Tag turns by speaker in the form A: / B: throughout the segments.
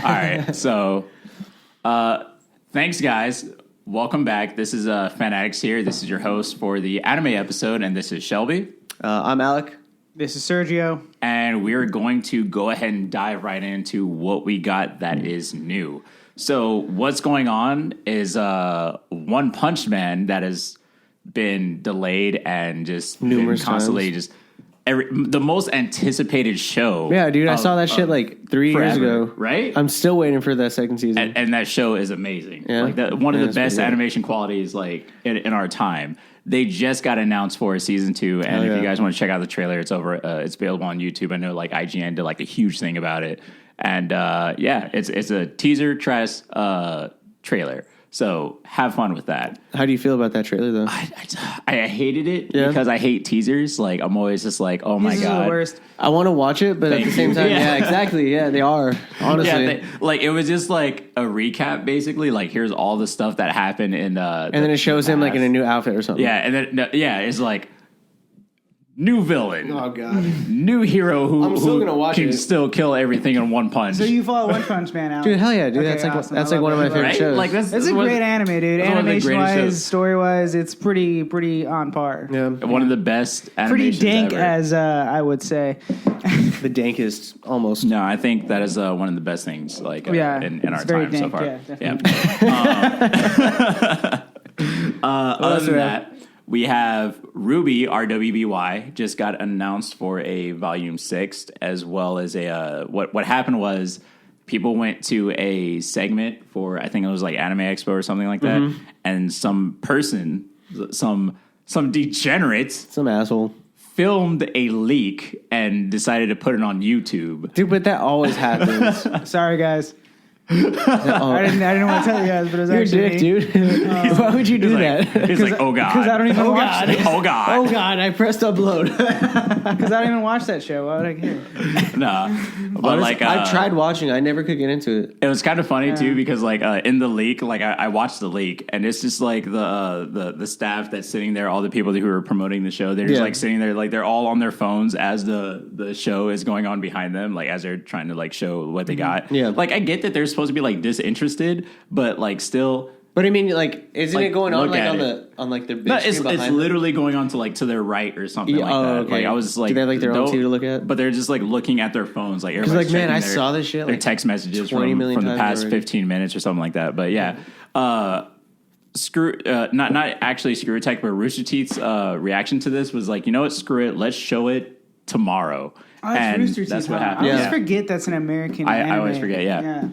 A: right. So, thanks, guys. Welcome back. This is Fanatics here. This is your host for the anime episode, and this is Shelby.
B: I'm Alec.
C: This is Sergio.
A: And we're going to go ahead and dive right into what we got that is new. So, what's going on is One Punch Man that has been delayed and just
B: numerous
A: been constantly
B: times.
A: just the most anticipated show.
B: Yeah, dude, I saw that shit like 3 years ago.
A: Right?
B: I'm still waiting for that second season.
A: And that show is amazing.
B: Yeah.
A: Like one of the best animation qualities like in our time. They just got announced for season 2, and if you guys want to check out the trailer, it's over. It's available on YouTube. I know like IGN did like a huge thing about it, and it's a teaser trailer. So have fun with that.
B: How do you feel about that trailer, though?
A: I hated it because I hate teasers. Like I'm always just like, oh my
C: God,
A: god,
C: the worst.
B: I want to watch it, but at the same time, yeah, exactly. Yeah, they are. Honestly,
A: like it was just like a recap, basically. Like here's all the stuff that happened in. And
B: then it shows him like in a new outfit or something.
A: Yeah, and then it's like. New villain.
B: Oh god.
A: New hero who
B: gonna watch
A: can
B: it.
A: still kill everything in one punch.
C: So you follow One Punch Man out,
B: Dude, hell yeah, dude.
C: Okay,
B: that's
C: awesome.
B: like one of my favorite shows.
A: Like
C: It's a great anime, dude. Animation wise, story wise, it's pretty on par.
B: Yeah.
A: One of the best animations
C: Pretty dank,
A: ever.
C: as I would say.
B: The dankest, almost.
A: No, I think that is one of the best things like in our time
C: dank,
A: so far.
C: Yeah, definitely.
A: Other than that, we have Ruby RWBY just got announced for a volume 6, as well as a what happened was people went to a segment for, I think it was like Anime Expo or something like that, and some person, some degenerate,
B: Some asshole
A: filmed a leak and decided to put it on YouTube.
B: dude, but that always happens.
C: Sorry, guys. I didn't want to tell you guys, but it was
B: You're a
C: actually
B: dick,
C: me.
B: dude. Why would you do that?
A: He's like, oh god,
C: Because I don't even watch it.
A: oh god,
B: Oh god, I pressed upload.
C: Because I don't even watch that show. Why would I care?
A: nah. But like,
B: I've tried watching. I never could get into it.
A: it was kind of funny too because like in the leak, like I watched the leak, and it's just like the staff that's sitting there, all the people who are promoting the show, they're just like sitting there, like they're all on their phones as the show is going on behind them, like as they're trying to like show what they got.
B: Yeah,
A: like I get that they're supposed to be like disinterested, but like still.
B: But I mean, like, isn't it going on like on the big
A: No,
B: screen
A: it's
B: behind
A: literally going on to like to their right or something like that.
B: Okay.
A: Like I was like,
B: do they have like their own TV to look at?
A: But they're just like looking at their phones, like
B: Because
A: everybody's
B: like, man, I
A: checking
B: saw this shit.
A: their
B: Like,
A: text messages
B: 20
A: from
B: million
A: the past
B: already.
A: 15 minutes or something like that. But yeah, not actually Screw Attack, but Rooster Teeth's reaction to this was like, you know what, screw it, let's show it tomorrow.
C: Oh, that's
A: and
C: Rooster Teeth.
A: that's what
C: huh?
A: happened.
C: I always
A: Yeah.
C: forget that's an American
A: I
C: anime.
A: always forget, yeah.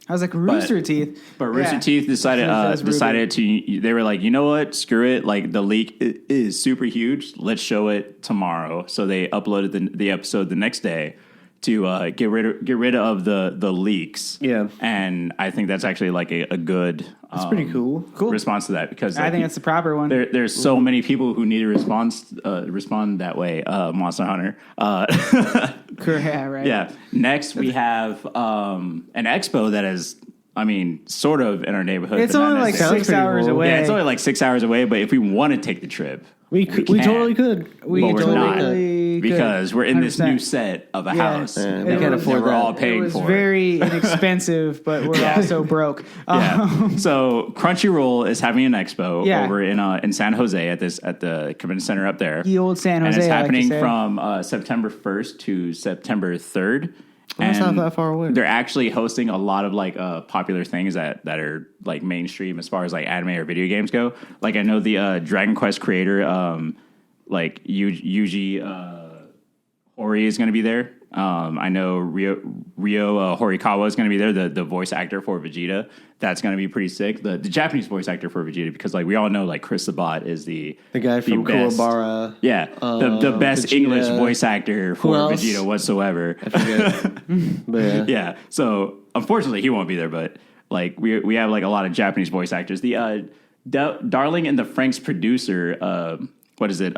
C: I was like, Rooster Teeth.
A: But Rooster Teeth decided to. They were like, you know what? Screw it. Like the leak is super huge. Let's show it tomorrow. So they uploaded the episode the next day to get rid of the leaks.
B: Yeah,
A: and I think that's actually like a good.
B: That's pretty cool.
A: Response to that because
C: I think that's the proper one.
A: There's so many people who need to respond that way. Monster Hunter.
C: Yeah, right.
A: Yeah. Next, we have an expo that is, I mean, sort of in our neighborhood.
C: It's
A: but not
C: only like
A: necessarily.
C: 6 hours away.
A: Yeah, it's only like 6 hours away. But if we want to take the trip,
B: we totally could.
A: but we're not
C: totally
A: because we're in this
C: 100%.
A: new set of a house.
B: we
A: that
B: can't afford
A: we're
B: that.
A: all
C: It
A: paying
C: was
A: for.
C: very inexpensive, but we're also broke.
A: Yeah. So Crunchyroll is having an expo over in San Jose at the convention center up there.
C: The old San Jose.
A: And it's
C: I
A: happening
C: like to say.
A: from September 1st to September 3rd.
B: That's not that far away.
A: They're actually hosting a lot of like popular things that are like mainstream as far as like anime or video games go. Like I know the Dragon Quest creator, like Yuji Horii is going to be there. I know Ryo Horikawa is going to be there, the voice actor for Vegeta. That's going to be pretty sick. The Japanese voice actor for Vegeta, because like we all know like Chris Sabat is the
B: guy from
A: best,
B: Kuwabara.
A: Yeah, the best
B: Vegeta.
A: English voice actor for
B: else?
A: Vegeta whatsoever.
B: I forget. But
A: Yeah, so unfortunately he won't be there, but like we have like a lot of Japanese voice actors. The Darling and the Franxx producer, what is it?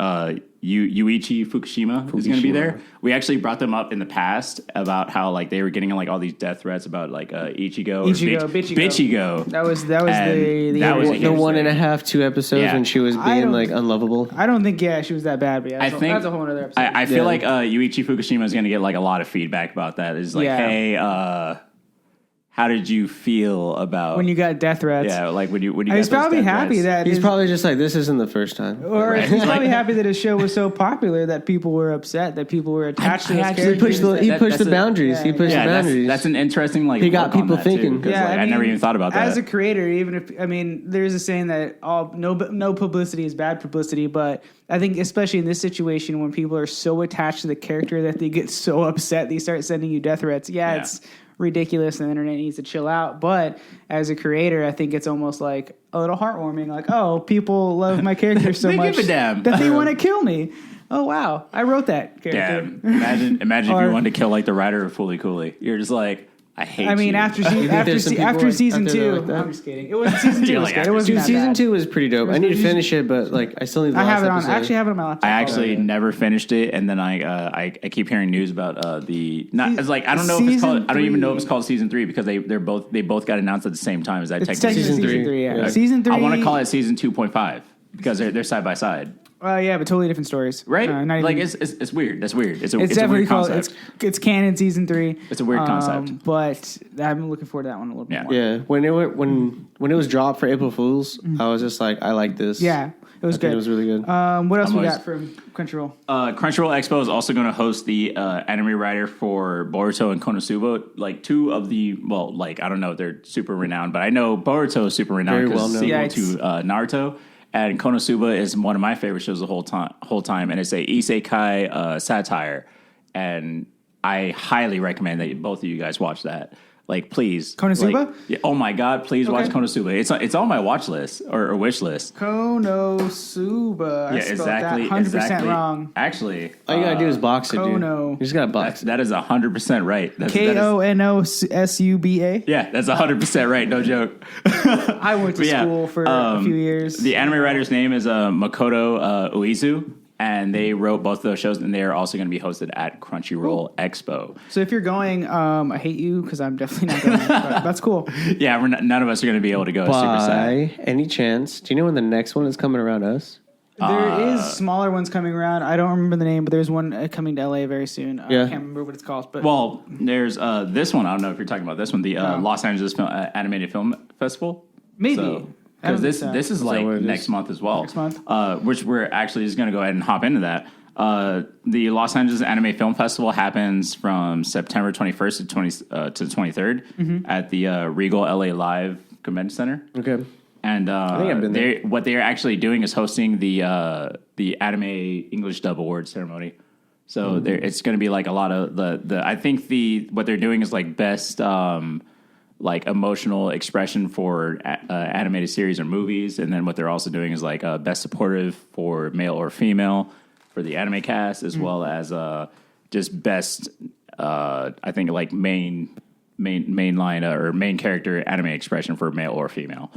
A: Yuichi Fukushima is going to be there. We actually brought them up in the past about how like they were getting like all these death threats about like Ichigo, Bichigo.
C: That was the
B: 1.5, 2 episodes when she was being like unlovable.
C: I don't think she was that bad, but
A: I think
C: that's a whole other episode.
A: I feel like Yuichi Fukushima is going to get like a lot of feedback about that. It's like, hey, how did you feel about
C: when you got death threats?
A: Yeah, like when you
C: he's probably happy that
B: he's probably just like, this isn't the first time,
C: or he's probably happy that his show was so popular that people were upset, that people were attached to his character.
B: He pushed the boundaries. He pushed the boundaries.
A: That's an interesting
B: he got people thinking.
A: Yeah, I never even thought about that.
C: As a creator, even if there's a saying that no publicity is bad publicity, but I think especially in this situation when people are so attached to the character that they get so upset they start sending you death threats. Yeah. It's ridiculous and the internet needs to chill out, but as a creator I think it's almost like a little heartwarming, like, oh, people love my character so much
A: give a damn.
C: that they want to kill me. Oh wow, I wrote that character.
A: Yeah, imagine if you wanted to kill like the writer of Fooly Cooley. You're just like, I hate you.
C: After season 2, like I'm just kidding. It wasn't season 2. It wasn't
B: season 2 was pretty dope. I need to finish it, but like I still need the last episode.
C: I actually have it on my laptop.
A: I actually never finished it, and then I keep hearing news about I don't even know if it's called season 3 because they both got announced at the same time. Is that technically
C: season 3? Yeah. Season 3.
A: I want to call it season 2.5 because they're side by side.
C: Yeah, but totally different stories,
A: right? It's weird. That's weird. It's definitely
C: a weird
A: called.
C: It's canon season 3.
A: It's a weird concept,
C: but I'm looking forward to that one a little bit more.
B: Yeah, when it was dropped for April Fools, I was just like, I like this.
C: Yeah, it was good.
B: It was really good.
C: What else we got from Crunchyroll?
A: Crunchyroll Expo is also going to host the anime writer for Boruto and Konosuba, like two of the I don't know if they're super renowned, but I know Boruto is super renowned because it's sequel to Naruto. And Konosuba is one of my favorite shows the whole time, and it's a isekai satire, and I highly recommend that both of you guys watch that. Like, please,
C: Konosuba.
A: Oh my God, please watch Konosuba. It's on my watch list or wish list.
C: Konosuba. I spelled that 100% wrong.
A: Actually,
B: all you gotta do is box it, dude. You just gotta box it.
A: That is 100% right.
C: Konosuba.
A: Yeah, that's 100% right. No joke.
C: I went to school for a few years.
A: The anime writer's name is Makoto Uezu. And they wrote both of those shows, and they are also going to be hosted at Crunchyroll Expo.
C: So if you're going, I hate you because I'm definitely not going. But that's cool.
A: Yeah, none of us are going to be able to go. Super sad.
B: Any chance? Do you know when the next one is coming around us?
C: There is smaller ones coming around. I don't remember the name, but there's one coming to LA very soon. I can't remember what it's called. But
A: there's this one. I don't know if you're talking about this one. The Los Angeles Animated Film Festival.
C: Maybe.
A: Because this is like next month as well.
C: Next month.
A: Which we're actually just going to go ahead and hop into that. The Los Angeles Anime Film Festival happens from September 21st to the 23rd at the Regal LA Live Convention Center.
B: Okay.
A: And
B: I think I've been there.
A: What they're actually doing is hosting the Anime English Dub Awards ceremony. So it's going to be like a lot of the I think what they're doing is like best like emotional expression for animated series or movies, and then what they're also doing is like best supportive for male or female for the anime cast, as well as just best I think like main line or main character anime expression for male or female.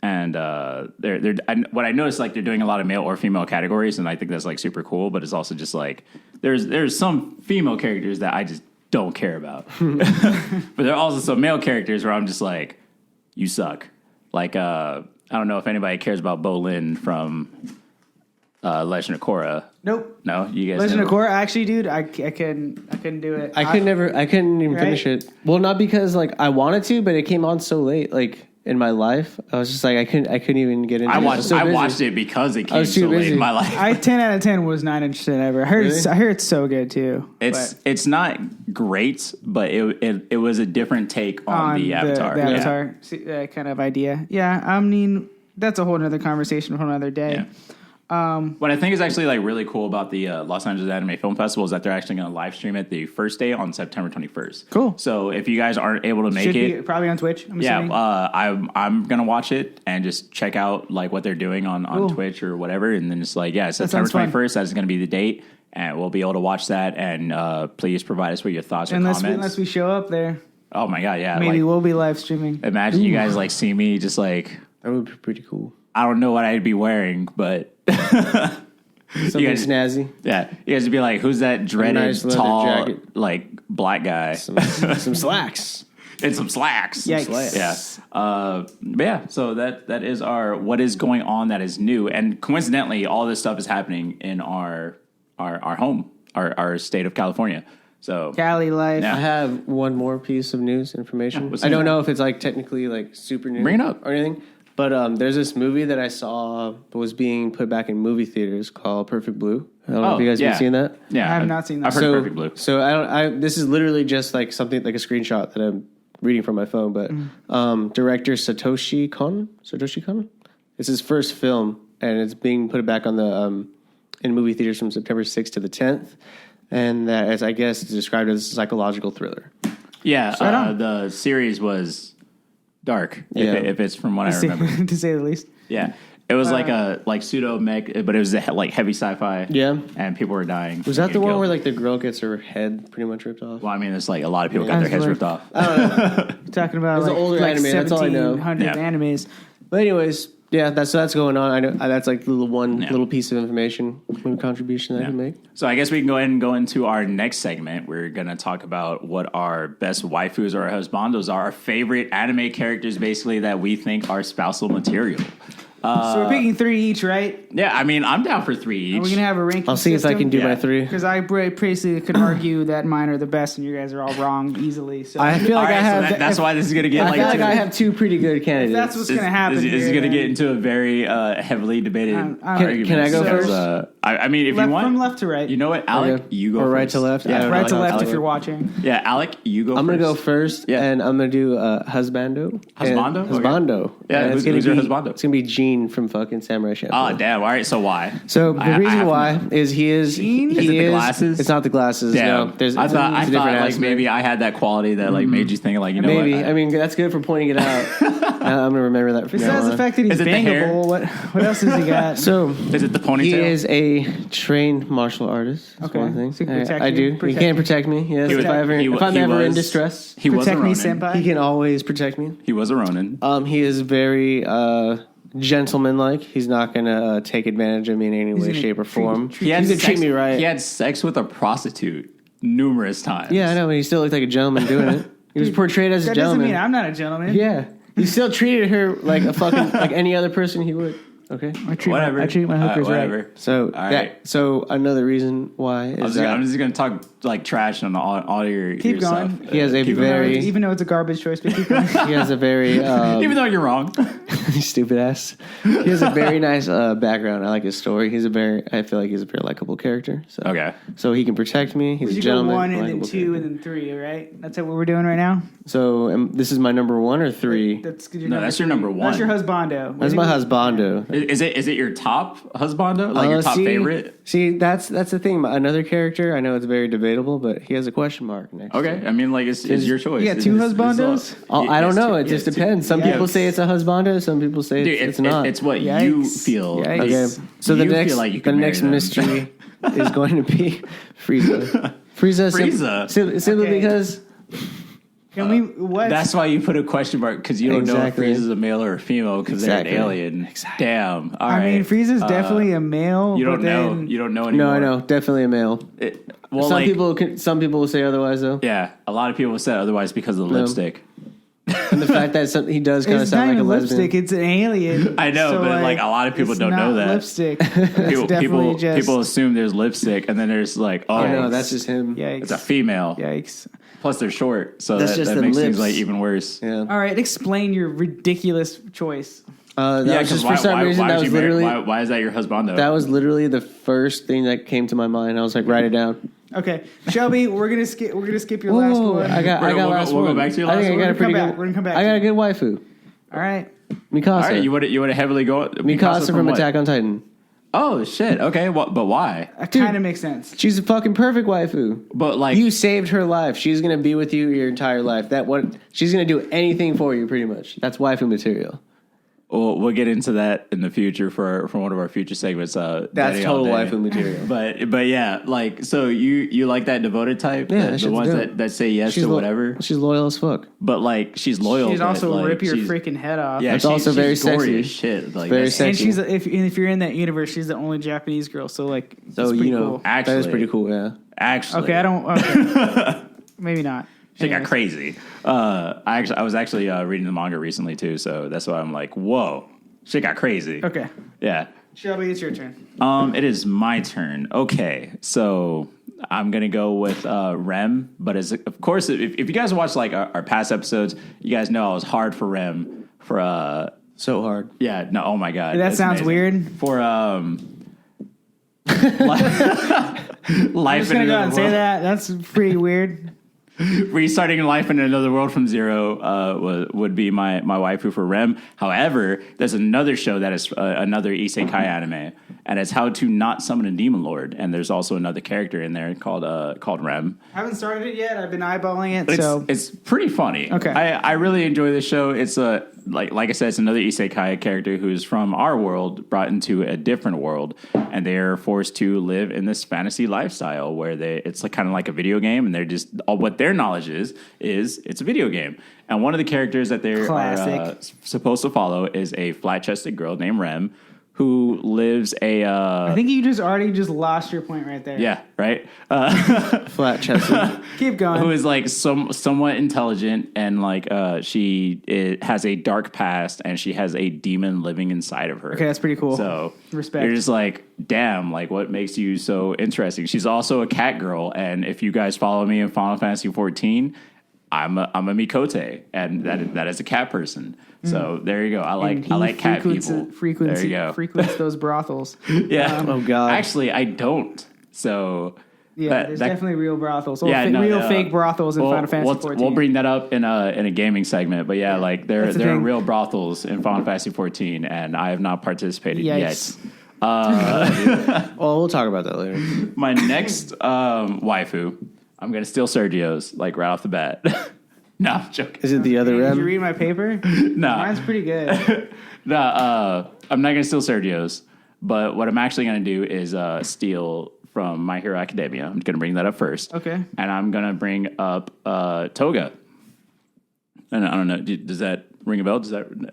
A: And what I noticed, like they're doing a lot of male or female categories, and I think that's like super cool. But it's also just like there's some female characters that I just don't care about, but there are also some male characters where I'm just like, you suck. Like I don't know if anybody cares about Bolin from Legend of Korra.
C: Nope.
A: No, you guys.
C: Legend of Korra. Actually, dude, I couldn't do it.
B: I couldn't even finish it. Well, not because like I wanted to, but it came on so late. Like in my life, I was just like I couldn't even get into it.
A: I watched it because it came so late in my life.
C: 10 out of 10 was not interested ever. I heard it's so good too.
A: It's not great, but it was a different take on the Avatar.
C: The Avatar kind of idea. Yeah, I mean that's a whole other conversation for another day.
A: Yeah. What I think is actually like really cool about the Los Angeles Anime Film Festival is that they're actually going to live stream it the first day on September 21st.
C: Cool.
A: So if you guys aren't able to make it,
C: probably on Twitch. I'm assuming.
A: I'm gonna watch it and just check out like what they're doing on Twitch or whatever, and then just like September 21st. That is going to be the date, and we'll be able to watch that. And please provide us with your thoughts or comments.
C: Unless we show up there.
A: Oh my God, yeah.
C: Maybe we'll be live streaming.
A: Imagine you guys like see me just like.
B: That would be pretty cool.
A: I don't know what I'd be wearing, but.
B: Something snazzy.
A: Yeah. You guys would be like, who's that dreaded,
B: nice
A: tall,
B: jacket.
A: like, black guy?
B: Some slacks.
A: And some slacks.
C: Yikes.
A: Yeah. But yeah, so that is our what is going on that is new. And coincidentally, all this stuff is happening in our home, our state of California. So
C: Cali life.
A: Yeah.
B: I have one more piece of news information.
A: what's
B: I don't
A: that?
B: know if it's like technically like super new.
A: Bring it up.
B: or anything. But there's this movie that I saw was being put back in movie theaters called Perfect Blue. I don't know if you guys have seen that.
A: Yeah,
C: I have not seen that.
A: I've heard Perfect Blue.
B: So this is literally just like something like a screenshot that I'm reading from my phone. But director Satoshi Kon, it's his first film, and it's being put back on the in movie theaters from September 6th to the 10th, and that is, I guess, described as a psychological thriller.
A: Yeah, the series was dark.
B: Yeah.
A: If it's from what I remember.
C: To say the least.
A: Yeah. It was like a pseudo mech, but it was like heavy sci-fi.
B: Yeah.
A: And people were dying.
B: Was that the one where like the girl gets her head pretty much ripped off?
A: Well, I mean, it's like a lot of people got their heads ripped off.
C: Talking about
B: It's an older anime, that's all I know.
C: 1700
A: Yeah.
C: animes.
B: But anyways, yeah, that's going on. I know that's like the little piece of information, little contribution that I can make.
A: So I guess we can go ahead and go into our next segment. We're going to talk about what our best waifus or husbandos are, our favorite anime characters, basically, that we think are spousal material.
C: So we're picking 3 each, right?
A: Yeah, I mean, I'm down for 3 each.
C: Are we going to have a ranking
B: I'll see if I can do
A: Yeah.
B: my 3.
C: Because I basically could argue that mine are the best and you guys are all wrong easily. So
B: I feel like
A: All right,
B: I have.
A: so that's why this is going to get
B: I
A: like...
B: feel like I have 2 pretty good candidates.
C: that's what's going to happen.
A: This is
C: here,
A: going to
C: then.
A: get into a very heavily debated argument.
B: Can I go
A: So,
B: first?
A: I mean, if
C: Left
A: you want...
C: from left to right.
A: You know what, Alec?
B: Okay.
A: You go
B: Or
A: first.
B: right to left? I
A: Yeah,
B: don't know.
C: Right to left
B: Alec.
C: if you're watching.
A: Yeah, Alec, you go
B: I'm
A: first.
B: gonna go first,
A: Yeah.
B: and I'm gonna do husbando.
A: Husbando?
B: And husbando.
A: Yeah,
B: And
A: who's
B: gonna
A: your
B: be-
A: husbando?
B: It's gonna be Gene from fucking Samurai Champloo.
A: Oh, damn. All right, so why?
B: So the
A: I
B: reason
A: have to
B: why
A: know.
B: is he is
C: Gene?
B: he
A: Is it the
B: is-
A: glasses?
B: It's not the glasses.
A: Damn.
B: No,
A: I
B: it's
A: thought
B: a different
A: like
B: aspect.
A: maybe I had that quality that like made you think like, you know
B: Maybe.
A: what?
B: I mean, that's good for pointing it out. I'm gonna remember that from now
C: Besides the
B: on.
C: fact that he's
A: Is it the hair?
C: bangable, what else has he got?
B: So
A: Is it the ponytail?
B: he is a trained martial artist. That's
C: Okay.
B: one thing.
C: So he can protect
B: I
C: you.
B: do.
C: Protect
B: he can
C: you.
B: protect me. Yes.
A: He was-
B: if I'm
A: he
B: ever in
A: was-
B: distress,
A: He was a
C: Protect me,
A: Ronin.
C: senpai.
B: he can always protect me.
A: He was a Ronin.
B: He is very gentlemanlike. He's not gonna take advantage of me in any way,
C: gonna
B: shape, or form.
A: He had
B: He's gonna
A: sex,
B: treat me right.
A: He had sex with a prostitute numerous times.
B: Yeah, I know, but he still looked like a gentleman doing it. He was portrayed as a
C: That doesn't
B: gentleman.
C: mean I'm not a gentleman.
B: Yeah, he still treated her like a fucking like any other person he would. Okay,
C: I treat
A: Whatever.
C: My hookers
A: whatever.
C: right.
B: so
A: All right.
B: so another reason why is that
A: I'm just gonna talk like trash on all your
C: Keep
A: your
C: going.
A: stuff.
B: He has a
A: Keep
B: very-
A: going.
C: Even though it's a garbage choice, but keep going.
B: he has a very
A: even though you're wrong.
B: stupid ass. He has a very nice background. I like his story. I feel like he's a very likable character. So.
A: Okay.
B: So he can protect me. He's
C: We
B: a
C: should go
B: gentleman.
C: 1 and then
B: likable
C: 2
B: character.
C: and then 3, right? That's what we're doing right now?
B: So this is my number 1 or 3.
C: That's
A: No, that's your number 1.
C: That's your husbando.
B: That's my husbando.
A: Is it your top husbando? Like your top favorite?
B: See, that's the thing. Another character, I know it's very debatable, but he has a question mark next. to
A: Okay.
B: it.
A: I mean, like it's your choice.
C: You got 2
A: It's- it's all-
C: husbandos?
B: Oh, I don't know. It
A: Yeah,
B: just
A: it's two.
B: depends. Some
C: Yeah.
B: people say it's a husbando. Some people say
A: Dude,
B: it's not.
A: It's what you
C: Yikes.
A: feel.
C: Yikes.
B: okay.
A: It's-
B: So the
A: you
B: next
A: feel like you
B: the
A: can
B: next
A: marry them.
B: mystery is going to be Frieza.
A: Frieza?
B: Simply
C: Okay.
B: because
C: Can we, what?
A: That's why you put a question mark because you don't
B: Exactly.
A: know if Frieza's a male or a female because
B: Exactly.
A: they're an alien.
B: Exactly.
A: Damn. All
C: I
A: right.
C: mean, Frieza's definitely a male.
A: You don't
C: but
A: know.
C: then-
A: You don't know anymore.
B: no, I know definitely a male.
A: Well,
B: some
A: like,
B: some people will say otherwise though.
A: yeah, a lot of people said otherwise because of the lipstick.
B: And the fact that he does kind of
C: It's not
B: sound like a
C: even
B: lesbian.
C: lipstick. It's an alien.
A: I know,
C: So,
A: but like a lot of people
C: it's
A: don't know
C: not
A: that.
C: Lipstick. It's definitely just.
A: People assume there's lipstick, and then there's like, oh,
B: Oh no, that's just him.
C: Yikes.
A: it's a female.
C: Yikes.
A: Plus, they're short, so
B: That's
A: that,
B: just
A: that
B: the
A: makes things
B: lips.
A: like even worse.
B: Yeah.
C: All right, explain your ridiculous choice.
B: That was
A: 'cause
B: just for some reason. That
A: would
B: was
A: you marry-
B: literally
A: why is that your husband though?
B: that was literally the first thing that came to my mind. I was like, write it down.
C: Okay, Shelby, we're gonna skip your last
B: Ooh,
C: one.
B: I got
A: We'll go-
B: last
A: we'll go
B: one.
A: back to your
B: I
A: last
B: think
A: one.
B: I got a
C: We're
B: pretty
C: gonna
B: good.
C: come back. We're gonna come back
B: I
C: to
B: got a
C: you.
B: good waifu.
C: All right.
B: Mikasa.
A: All right, you would heavily go
B: Mikasa from
A: what?
B: Attack on Titan.
A: Oh shit! Okay, but why?
C: That
B: Dude.
C: kind of makes sense.
B: She's a fucking perfect waifu.
A: But like,
B: You saved her life. She's gonna be with you your entire life. She's gonna do anything for you, pretty much. That's waifu material.
A: we'll get into that in the future for one of our future segments.
B: That's
A: Daddy All
B: total
A: Day.
B: waifu material.
A: But yeah, like so you like that devoted type?
B: Yeah,
A: the
B: that shit's
A: ones
B: dope.
A: that say yes to whatever.
B: She's loyal as fuck.
A: But like she's loyal.
C: She'd
A: but,
C: also
A: like,
C: rip your
A: she's-
C: freaking head off.
A: Yeah,
B: That's also very
A: she's gory
B: sexy.
A: as shit. Like
B: Very
A: that's-
B: sexy.
C: And if you're in that universe, she's the only Japanese girl. So like,
B: So
C: it's pretty
B: you know
C: cool.
B: that is
A: Actually-
B: pretty cool. Yeah.
A: Actually,
C: Okay, I don't. Okay. Maybe not.
A: Shit got
C: Anyways.
A: crazy. I was actually reading the manga recently too, so that's why I'm like, whoa, shit got crazy.
C: Okay,
A: Yeah.
C: Shelby, it's your turn.
A: It is my turn. Okay, so I'm gonna go with Rem, but of course, if you guys watch like our past episodes, you guys know I was hard for Rem for
B: so hard.
A: Yeah, no, oh my god,
C: That sounds
A: amazing.
C: weird.
A: For
C: I'm just gonna go out and say that. That's pretty weird.
A: Restarting life in another world from zero would be my waifu for Rem. However, there's another show that is another isekai anime, and it's how to not summon a demon lord. And there's also another character in there called Rem.
C: I haven't started it yet. I've been eyeballing it.
A: It's pretty funny.
C: Okay,
A: I really enjoy this show. It's like I said, it's another isekai character who's from our world brought into a different world, and they're forced to live in this fantasy lifestyle where it's like kind of like a video game, and they're just what their knowledge is it's a video game. And one of the characters that they're supposed to follow is a flat-chested girl named Rem, who lives
C: I think you already lost your point right there.
A: Yeah, right?
B: Flat chested.
C: Keep going.
A: Who is like somewhat intelligent, and like she has a dark past, and she has a demon living inside of her.
C: Okay, that's pretty cool.
A: So
C: respect.
A: You're just like, damn, like what makes you so interesting? She's also a cat girl, and if you guys follow me in Final Fantasy 14, I'm a Mikote, and that is a cat person. So there you go. I like cat people. There you go.
C: Frequents those brothels.
A: Yeah.
B: Oh god.
A: Actually, I don't. So
C: yeah, there's definitely real brothels. Real fake brothels in Final Fantasy 14.
A: We'll bring that up in a gaming segment. But yeah, like there are real brothels in Final Fantasy 14, and I have not participated yet.
B: Well, we'll talk about that later.
A: My next waifu, I'm gonna steal Sergio's like right off the bat. No, I'm joking.
B: Is it the other Rem?
C: Did you read my paper?
A: No.
C: Mine's pretty good.
A: No, I'm not going to steal Sergio's, but what I'm actually going to do is steal from My Hero Academia. I'm going to bring that up first.
C: Okay.
A: And I'm going to bring up Toga. And I don't know, does that ring a bell?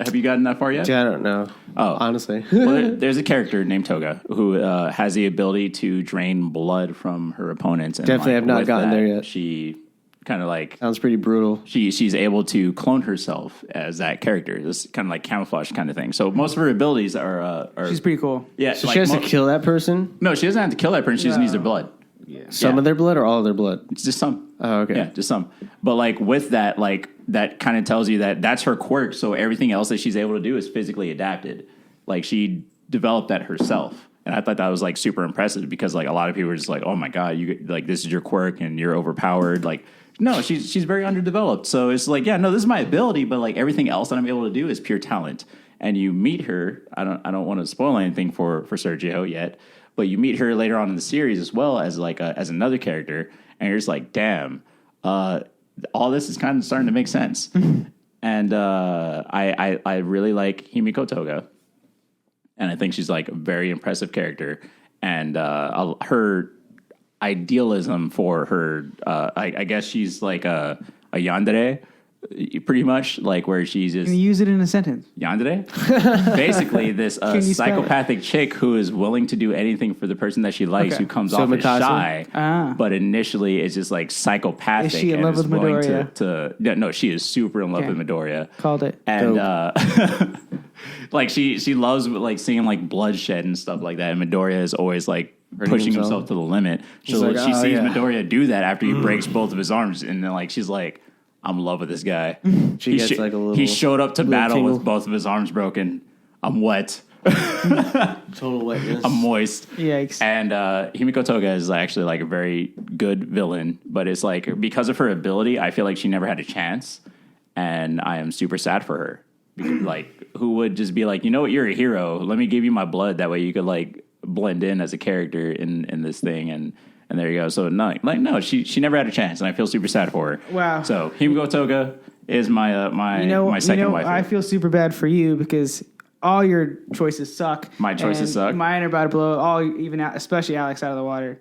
A: Have you gotten that far yet?
B: Yeah, I don't know.
A: Oh.
B: Honestly.
A: Well, there's a character named Toga who has the ability to drain blood from her opponents. And
B: definitely have not gotten there yet.
A: She kind of like
B: sounds pretty brutal.
A: She's able to clone herself as that character. This kind of like camouflage kind of thing. So most of her abilities are
C: she's pretty cool.
A: Yeah.
B: So she has to kill that person?
A: No, she doesn't have to kill that person. She just needs their blood.
C: Yeah.
B: Some of their blood or all of their blood?
A: It's just some.
B: Oh, okay.
A: Yeah, just some. But like with that, like that kind of tells you that that's her quirk. So everything else that she's able to do is physically adapted. Like she developed that herself. And I thought that was like super impressive because like a lot of people are just like, oh my God, you like this is your quirk and you're overpowered. Like, no, she's very underdeveloped. So it's like, yeah, no, this is my ability, but like everything else that I'm able to do is pure talent. And you meet her. I don't want to spoil anything for Sergio yet, but you meet her later on in the series as well as like as another character, and you're just like, damn, all this is kind of starting to make sense. And I really like Himiko Toga, and I think she's like a very impressive character, and her idealism for her, I guess she's like a yandere, pretty much, like where she's just...
C: Can you use it in a sentence?
A: Yandere? Basically, this psychopathic chick who is willing to do anything for the person that she likes, who comes off as shy, but initially is just like psychopathic.
C: Is she in love with Midoriya?
A: No, she is super in love with Midoriya.
C: Called it.
A: And like she loves like seeing like bloodshed and stuff like that, and Midoriya is always like pushing himself to the limit. So like, she sees Midoriya do that after he breaks both of his arms, and then like she's like, I'm in love with this guy.
B: She gets like a little...
A: He showed up to battle with both of his arms broken. I'm wet.
B: Total wetness.
A: I'm moist.
C: Yikes.
A: And Himiko Toga is actually like a very good villain, but it's like because of her ability, I feel like she never had a chance, and I am super sad for her. Because, like, who would just be like, you know what, you're a hero. Let me give you my blood. That way you could like blend in as a character in this thing, and there you go. So no, she never had a chance, and I feel super sad for her.
C: Wow.
A: So Himiko Toga is my my second wife.
C: I feel super bad for you because all your choices suck.
A: My choices suck.
C: Mine are about to blow even out, especially Alex, out of the water.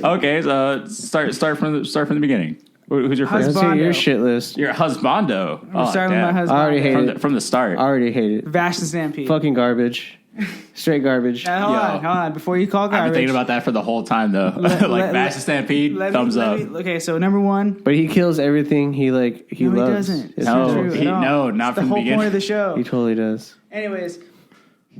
A: Okay, so start from the beginning. Who's your first?
B: Let's see your shit list.
A: Your husbando.
C: I'm starting with my husband.
B: I already hate it
A: from the start.
B: I already hate it.
C: Vash the Stampede.
B: Fucking garbage. Straight garbage.
C: Hold on. Before you call garbage.
A: I've been thinking about that for the whole time, though. Vash the Stampede, thumbs up.
C: Okay, so number one.
B: But he kills everything he loves.
C: He doesn't.
B: It's
A: not
C: true at all.
A: No, not
C: it's
A: from the beginning.
C: the whole point of the show.
B: He totally does.
C: Anyways,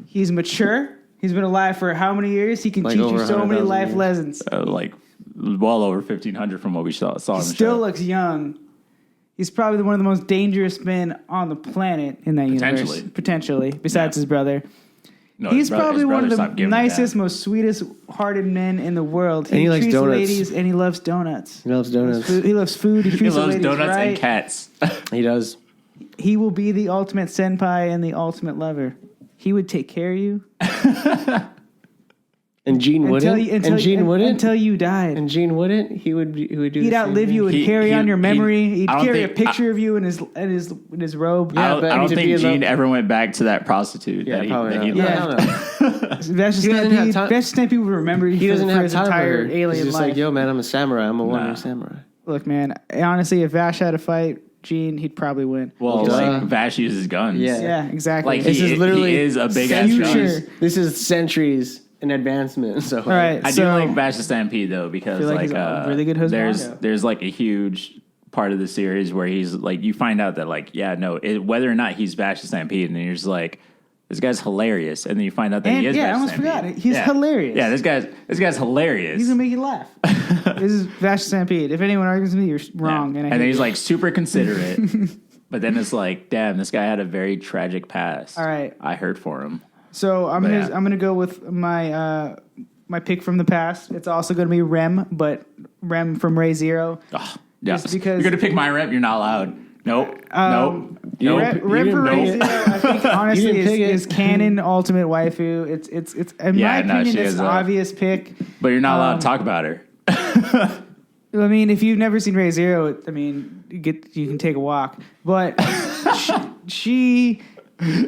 C: he's mature. He's been alive for how many years? He can
B: Like
C: teach
B: over
C: you so many
B: 100,000
C: life
B: years.
C: lessons.
A: Like well over 1,500 from what we saw in
C: He
A: the
C: still
A: show.
C: looks young. He's probably one of the most dangerous men on the planet in that universe. Potentially, besides his brother.
A: No,
C: He's
A: his brother-
C: probably
A: his
C: one
A: brother
C: of the
A: stopped giving a damn.
C: nicest, most sweetest hearted men in the world.
B: And he likes
C: treats the
B: donuts.
C: ladies and he loves donuts.
B: He loves donuts.
C: He loves food. He
A: He
C: treats the
A: loves
C: ladies
A: donuts
C: right.
A: and cats.
B: He does.
C: He will be the ultimate senpai and the ultimate lover. He would take care of you
B: And Gene wouldn't.
C: until you died.
B: And Gene wouldn't. He would do.
C: He'd outlive you and carry on your memory. He'd
A: I don't
C: carry a
A: think-
C: picture of you in his robe.
B: Yeah,
A: I
B: but
A: don't
B: he'd be
A: think
B: in
A: Gene
B: love-
A: ever went back to that prostitute.
B: Yeah,
A: that
B: probably not.
A: he
B: No,
A: left.
B: hell no.
C: That's just
B: He doesn't have time-
C: That's just people remember you
B: He doesn't
C: for
B: have
C: his
B: time for
C: entire
B: her.
C: alien
B: He's just
C: life.
B: like, yo, man, I'm a samurai. I'm a one-year samurai.
C: Look, man. Honestly, if Vash had a fight, Gene, he'd probably win.
A: Well,
B: Duh.
A: like Vash uses guns.
B: Yeah.
C: Yeah, exactly.
A: Like
B: This is literally
A: he is a big ass
C: future.
A: gun.
B: This is centuries in advancement. So,
C: All right,
A: I
C: so
A: do like Vash the Stampede though because
C: feel like
A: like
C: he's a really good husband.
A: there's like a huge part of the series where he's like you find out that like whether or not he's Vash the Stampede and then you're just like this guy's hilarious and then you find out that
C: And,
A: he is
C: yeah, I
A: Vash the
C: almost
A: Stampede.
C: forgot it. He's hilarious.
A: Yeah, this guy's hilarious.
C: he's gonna make you laugh. This is Vash Stampede. If anyone argues with me, you're wrong.
A: Yeah.
C: And,
A: And then he's like super considerate. But then it's like, damn, this guy had a very tragic past.
C: All right.
A: I heard for him.
C: So I'm
A: Yeah.
C: gonna go with my pick from the past. It's also gonna be Rem, but Rem from Ray Zero.
A: Oh, yeah.
C: Just because-
A: You're gonna pick my rep, you're not allowed. Nope. Nope.
C: Rem for Ray
B: pick
C: Zero, I think honestly
B: didn't pick it.
C: is canon ultimate waifu. It's in
A: Yeah,
C: my
A: no,
C: opinion,
A: she
C: it's
A: is
C: an
A: a-
C: obvious pick.
A: But you're not allowed to talk about her.
C: I mean, if you've never seen Ray Zero, I mean, you can take a walk. But she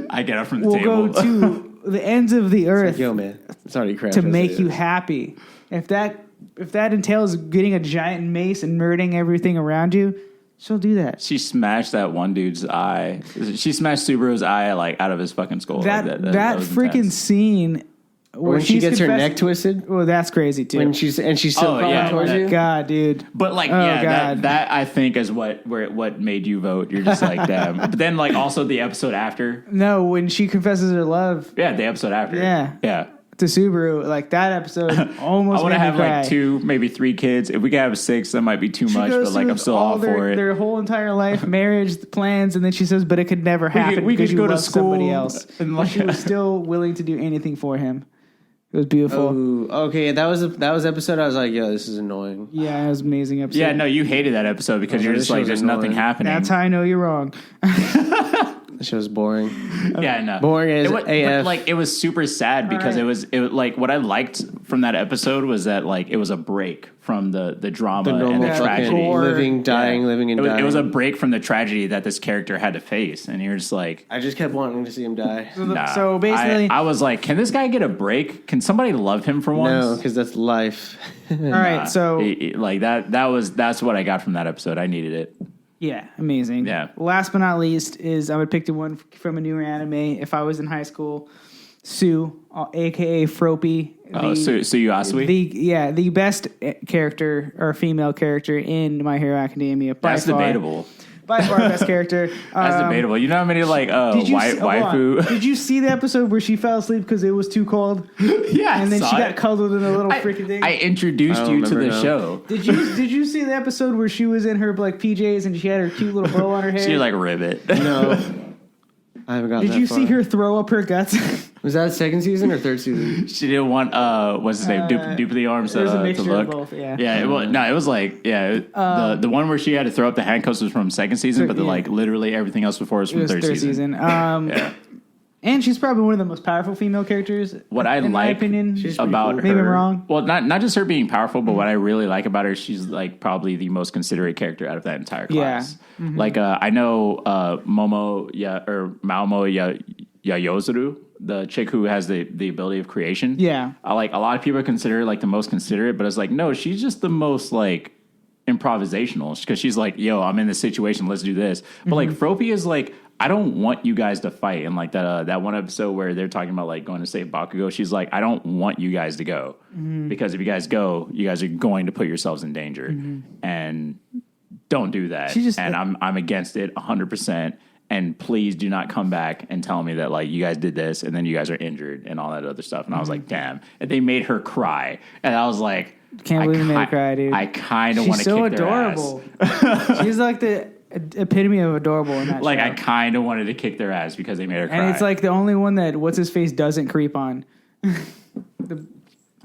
A: I get up from the
C: will
A: table.
C: go to the ends of the earth
B: like, yo, man, it's already crashed.
C: to make you happy. If that entails getting a giant mace and murdering everything around you, she'll do that.
A: She smashed that one dude's eye. She smashed Subaru's eye like out of his fucking skull.
C: That
A: was
C: freaking
A: intense.
C: scene where
B: When she
C: she's
B: gets her
C: confessed-
B: neck twisted.
C: Oh, that's crazy too.
B: When she's still
A: Oh,
B: crawling
A: yeah,
B: towards
A: that-
B: you.
C: God, dude.
A: But like,
C: Oh, God.
A: that I think is what made you vote. You're just like, damn. But then like also the episode after.
C: No, when she confesses her love
A: Yeah, the episode after.
C: Yeah.
A: Yeah.
C: to Subaru, like that episode almost
A: I want
C: made
A: to
C: me
A: have
C: cry.
A: like 2, maybe 3 kids. If we could have 6, that might be too
C: She
A: much.
C: goes
A: But like,
C: through
A: I'm still
C: all
A: all for it.
C: their whole entire life, marriage, the plans, and then she says, "But it could never happen
A: we
C: because
A: could
C: you
A: go to
C: love somebody
A: school
C: else."
A: and,
C: But
A: like-
C: she was still willing to do anything for him. It was beautiful.
B: Ooh, okay, that was episode. I was like, yo, this is annoying.
C: Yeah, it was an amazing episode.
A: Yeah, no, you hated that episode because
B: Oh,
A: you're
B: this
A: just like,
B: was
A: there's nothing
B: annoying.
A: happening.
C: That's how I know you're wrong.
B: The show's boring.
A: Yeah, no.
B: Boring as
A: but,
B: AF.
A: like it was super sad because
C: right.
A: it was like what I liked from that episode was that like it was a break from the drama
B: The normal
A: and the
C: Yeah,
A: tragedy.
B: fucking
C: gore.
B: living, dying, living and dying.
A: It was a break from the tragedy that this character had to face, and you're just like,
B: I just kept wanting to see him die.
A: nah.
C: So basically,
A: I was like, can this guy get a break? Can somebody love him for once?
B: No, because that's life.
C: all right. So
A: Like that's what I got from that episode. I needed it.
C: yeah, amazing.
A: Yeah.
C: Last but not least is I would pick the one from a newer anime. If I was in high school, Sue, aka Froppy.
A: Suyasui.
C: The best character or female character in My Hero Academia.
A: That's debatable.
C: By far, best character.
A: That's debatable. You know how many like
C: Did you hold on.
A: waifu?
C: Did you see the episode where she fell asleep because it was too cold,
A: Yeah,
C: and then
A: I
C: she
A: saw
C: got
A: it.
C: cuddled in a little freaking thing?
A: I introduced
B: I don't
A: you to the
B: remember now.
A: show.
C: Did you see the episode where she was in her like PJs and she had her cute little bow on her head?
A: She like ribbit.
B: No. I haven't gotten
C: Did
B: that
C: you
B: far.
C: see her throw up her guts?
B: Was that second season or third season?
A: She didn't want what's his name? Dupe the arms
C: There's a
A: to
C: mixture
A: look.
C: of both. Yeah.
A: Yeah, it was like the one where she had to throw up the handcuffs was from second season, but
C: Yeah.
A: like literally everything else before was
C: It
A: from
C: was
A: third season.
C: Yeah. And she's probably one of the most powerful female characters.
A: What I
C: in my
A: like
C: opinion,
B: She's pretty
A: about
B: cool.
A: her,
C: Maybe I'm wrong.
A: Well, not just her being powerful, but what I really like about her, she's like probably the most considerate character out of that entire class.
C: Yeah.
A: Like I know Maomo Yayozuru, the chick who has the ability of creation.
C: Yeah.
A: I like a lot of people consider her like the most considerate, but it's like no, she's just the most like improvisational because she's like, yo, I'm in this situation, let's do this. But like Froppy is like, I don't want you guys to fight. And like that one episode where they're talking about like going to save Bakugo, she's like, I don't want you guys to go because if you guys go, you guys are going to put yourselves in danger and don't do that.
C: She just-
A: and I'm against it 100%. and please do not come back and tell me that like you guys did this and then you guys are injured and all that other stuff. And I was like, damn. And they made her cry, and I was like,
C: can't believe they made her cry, dude.
A: I kind of want to
C: so
A: kick
C: adorable.
A: their ass.
C: She's like the epitome of adorable in that
A: like
C: show.
A: I kind of wanted to kick their ass because they made her cry.
C: And it's like the only one that what's his face doesn't creep on.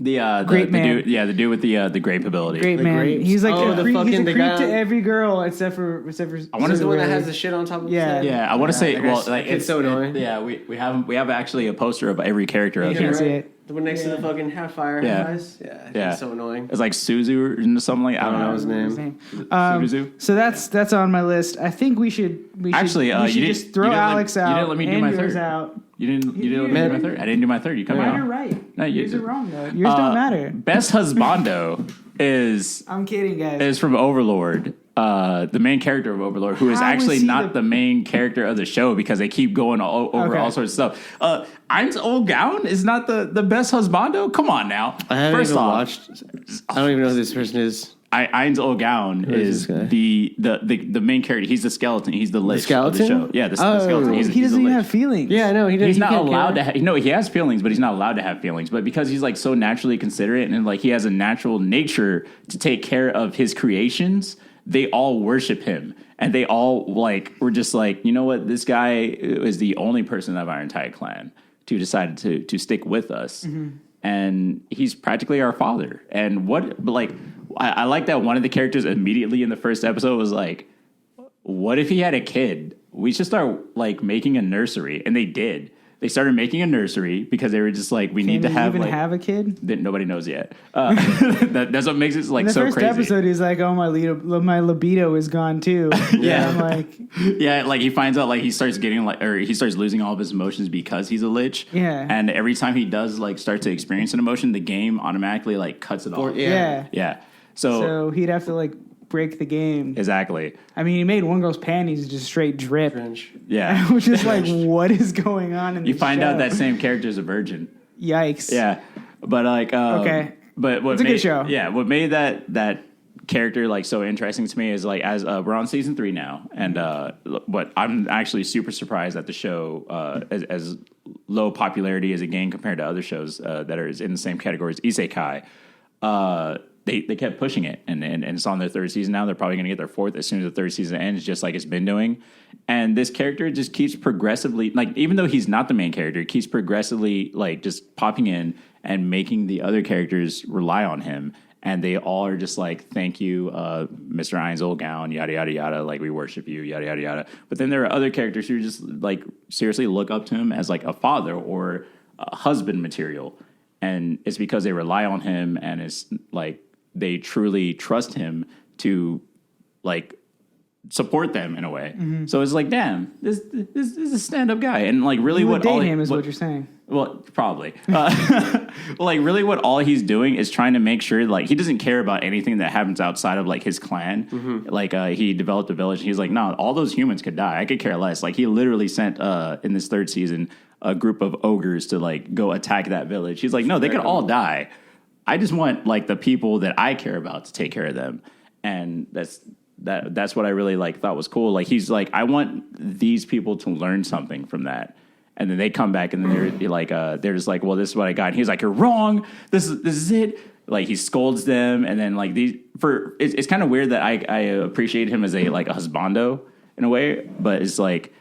A: The
C: Great man.
A: dude, the dude with the grape ability.
C: Great man.
B: grapes?
C: He's like
B: Oh,
C: a
B: the
C: creep, he's a
B: fucking- the
C: creep
B: guy
C: to
B: on-
C: every girl except for
A: I want
B: Is
A: to
B: the one that
C: Ray.
B: has the shit on top of his
C: Yeah.
B: head?
A: Yeah, I want to say,
B: that
A: well,
B: guy's-
A: like
B: it's so annoying.
A: Yeah, we have actually a poster of every character of
C: You can't
A: it.
C: see it.
B: The one next to the fucking fire
A: Yeah.
B: eyes. Yeah,
A: Yeah.
B: it's so annoying.
A: It's like Suzu or something like I don't know
B: his name.
C: His name.
A: Suzu.
C: So that's on my list. I think we should
A: Actually,
C: we should
A: you
C: just
A: didn't-
C: throw
A: you didn't let-
C: Alex
A: you
C: out.
A: didn't let me do
C: and
A: my
C: yours
A: third.
C: out.
A: You didn't let me do my third. I didn't do my third. You come
C: Mine
A: out.
C: are right.
A: No,
C: Yours are wrong though. Yours don't matter.
A: Best husbando is
C: I'm kidding, guys.
A: from Overlord. The main character of Overlord, who is
C: How
A: actually
C: is he
A: not the main character of the show because they keep going over
C: Okay.
A: all sorts of stuff. Eins old gown is not the best husbando. Come on now.
B: I haven't
A: First
B: even
A: off,
B: watched. I don't even know who this person is.
A: Eins old gown is
B: is this guy?
A: the main character. He's the skeleton. He's the lich
B: skeleton?
A: of the show. Yeah, the
B: Oh.
A: skeleton.
C: he
A: He's
C: doesn't
A: the
C: even
A: lich.
C: have feelings.
B: Yeah, no, he
A: He's not
B: can't
A: allowed
B: care.
A: to. He has feelings, but he's not allowed to have feelings. But because he's like so naturally considerate and like he has a natural nature to take care of his creations, they all worship him, and they all like were just like, you know what, this guy is the only person of our entire clan to decide to stick with us, and he's practically our father. And what, but like, I like that one of the characters immediately in the first episode was like, what if he had a kid? We should start like making a nursery, and they did. They started making a nursery because they were just like, we need to have
C: even
A: like
C: have a kid.
A: that nobody knows yet. That's what makes it like
C: In the
A: so
C: first
A: crazy.
C: episode, he's like, "Oh, my libido is gone too."
A: Yeah.
C: I'm like,
A: Yeah, like he finds out like he starts getting like, or he starts losing all of his emotions because he's a lich.
C: Yeah.
A: And every time he does like start to experience an emotion, the game automatically like cuts it off.
C: yeah.
A: Yeah. So,
C: So he'd have to like break the game.
A: exactly.
C: I mean, he made one girl's panties just straight drip,
B: French.
A: Yeah.
C: which is like, what is going on in
A: You
C: this
A: find
C: show?
A: out that same character is a virgin.
C: Yikes.
A: Yeah. But like,
C: Okay.
A: But what
C: It's a
A: made,
C: good show.
A: Yeah. What made that character like so interesting to me is like as we're on season 3 now, and what I'm actually super surprised that the show as low popularity as it gained compared to other shows that are in the same category as isekai. They kept pushing it, and it's on their 3rd season now. They're probably going to get their 4th as soon as the 3rd season ends, just like it's been doing. And this character just keeps progressively, like, even though he's not the main character, he keeps progressively, like, just popping in and making the other characters rely on him. And they all are just like, thank you, Mr. Ein's old gown, yada, yada, yada. Like, we worship you, yada, yada, yada. But then there are other characters who just, like, seriously look up to him as, like, a father or a husband material. And it's because they rely on him, and it's, like, they truly trust him to like support them in a way.
C: Mm-hmm.
A: So it's like, damn, this is a stand-up guy. And like really
C: You would
A: what
C: date
A: all
C: him is what you're saying.
A: well, probably. Like really what all he's doing is trying to make sure like he doesn't care about anything that happens outside of like his clan.
C: Mm-hmm.
A: Like he developed a village. And he's like, no, all those humans could die. I could care less. Like he literally sent in this 3rd season a group of ogres to like go attack that village. He's like, no, they could all die. I just want like the people that I care about to take care of them, and that's what I really like thought was cool. Like he's like, I want these people to learn something from that, and then they come back and then they're like, they're just like, well, this is what I got. And he's like, you're wrong. This is it. Like he scolds them, and then like it's kind of weird that I appreciate him as a husbando in a way, but it's like.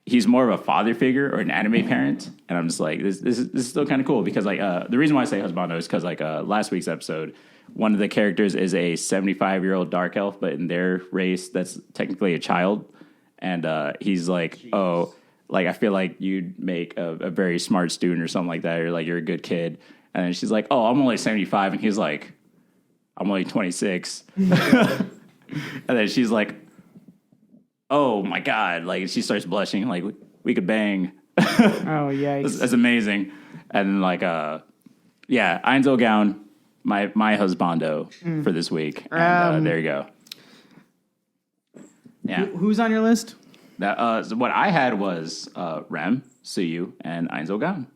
A: He's more of a father figure or an anime parent, and I'm just like, this is still kind of cool because like the reason why I say husbando is because like last week's episode, one of the characters is a 75-year-old dark elf, but in their race that's technically a child, and he's like, oh, like I feel like you'd make a very smart student or something like that, or like you're a good kid, and then she's like, oh, I'm only 75, and he's like, I'm only 26, and then she's like. Oh my God! Like she starts blushing. Like we could bang.
C: Oh yikes!
A: That's amazing. And like, yeah, Einzel gown, my husbando for this week. And there you go. Yeah.
C: Who's on your list?
A: That so what I had was Rem, Suyu, and Einzel gown.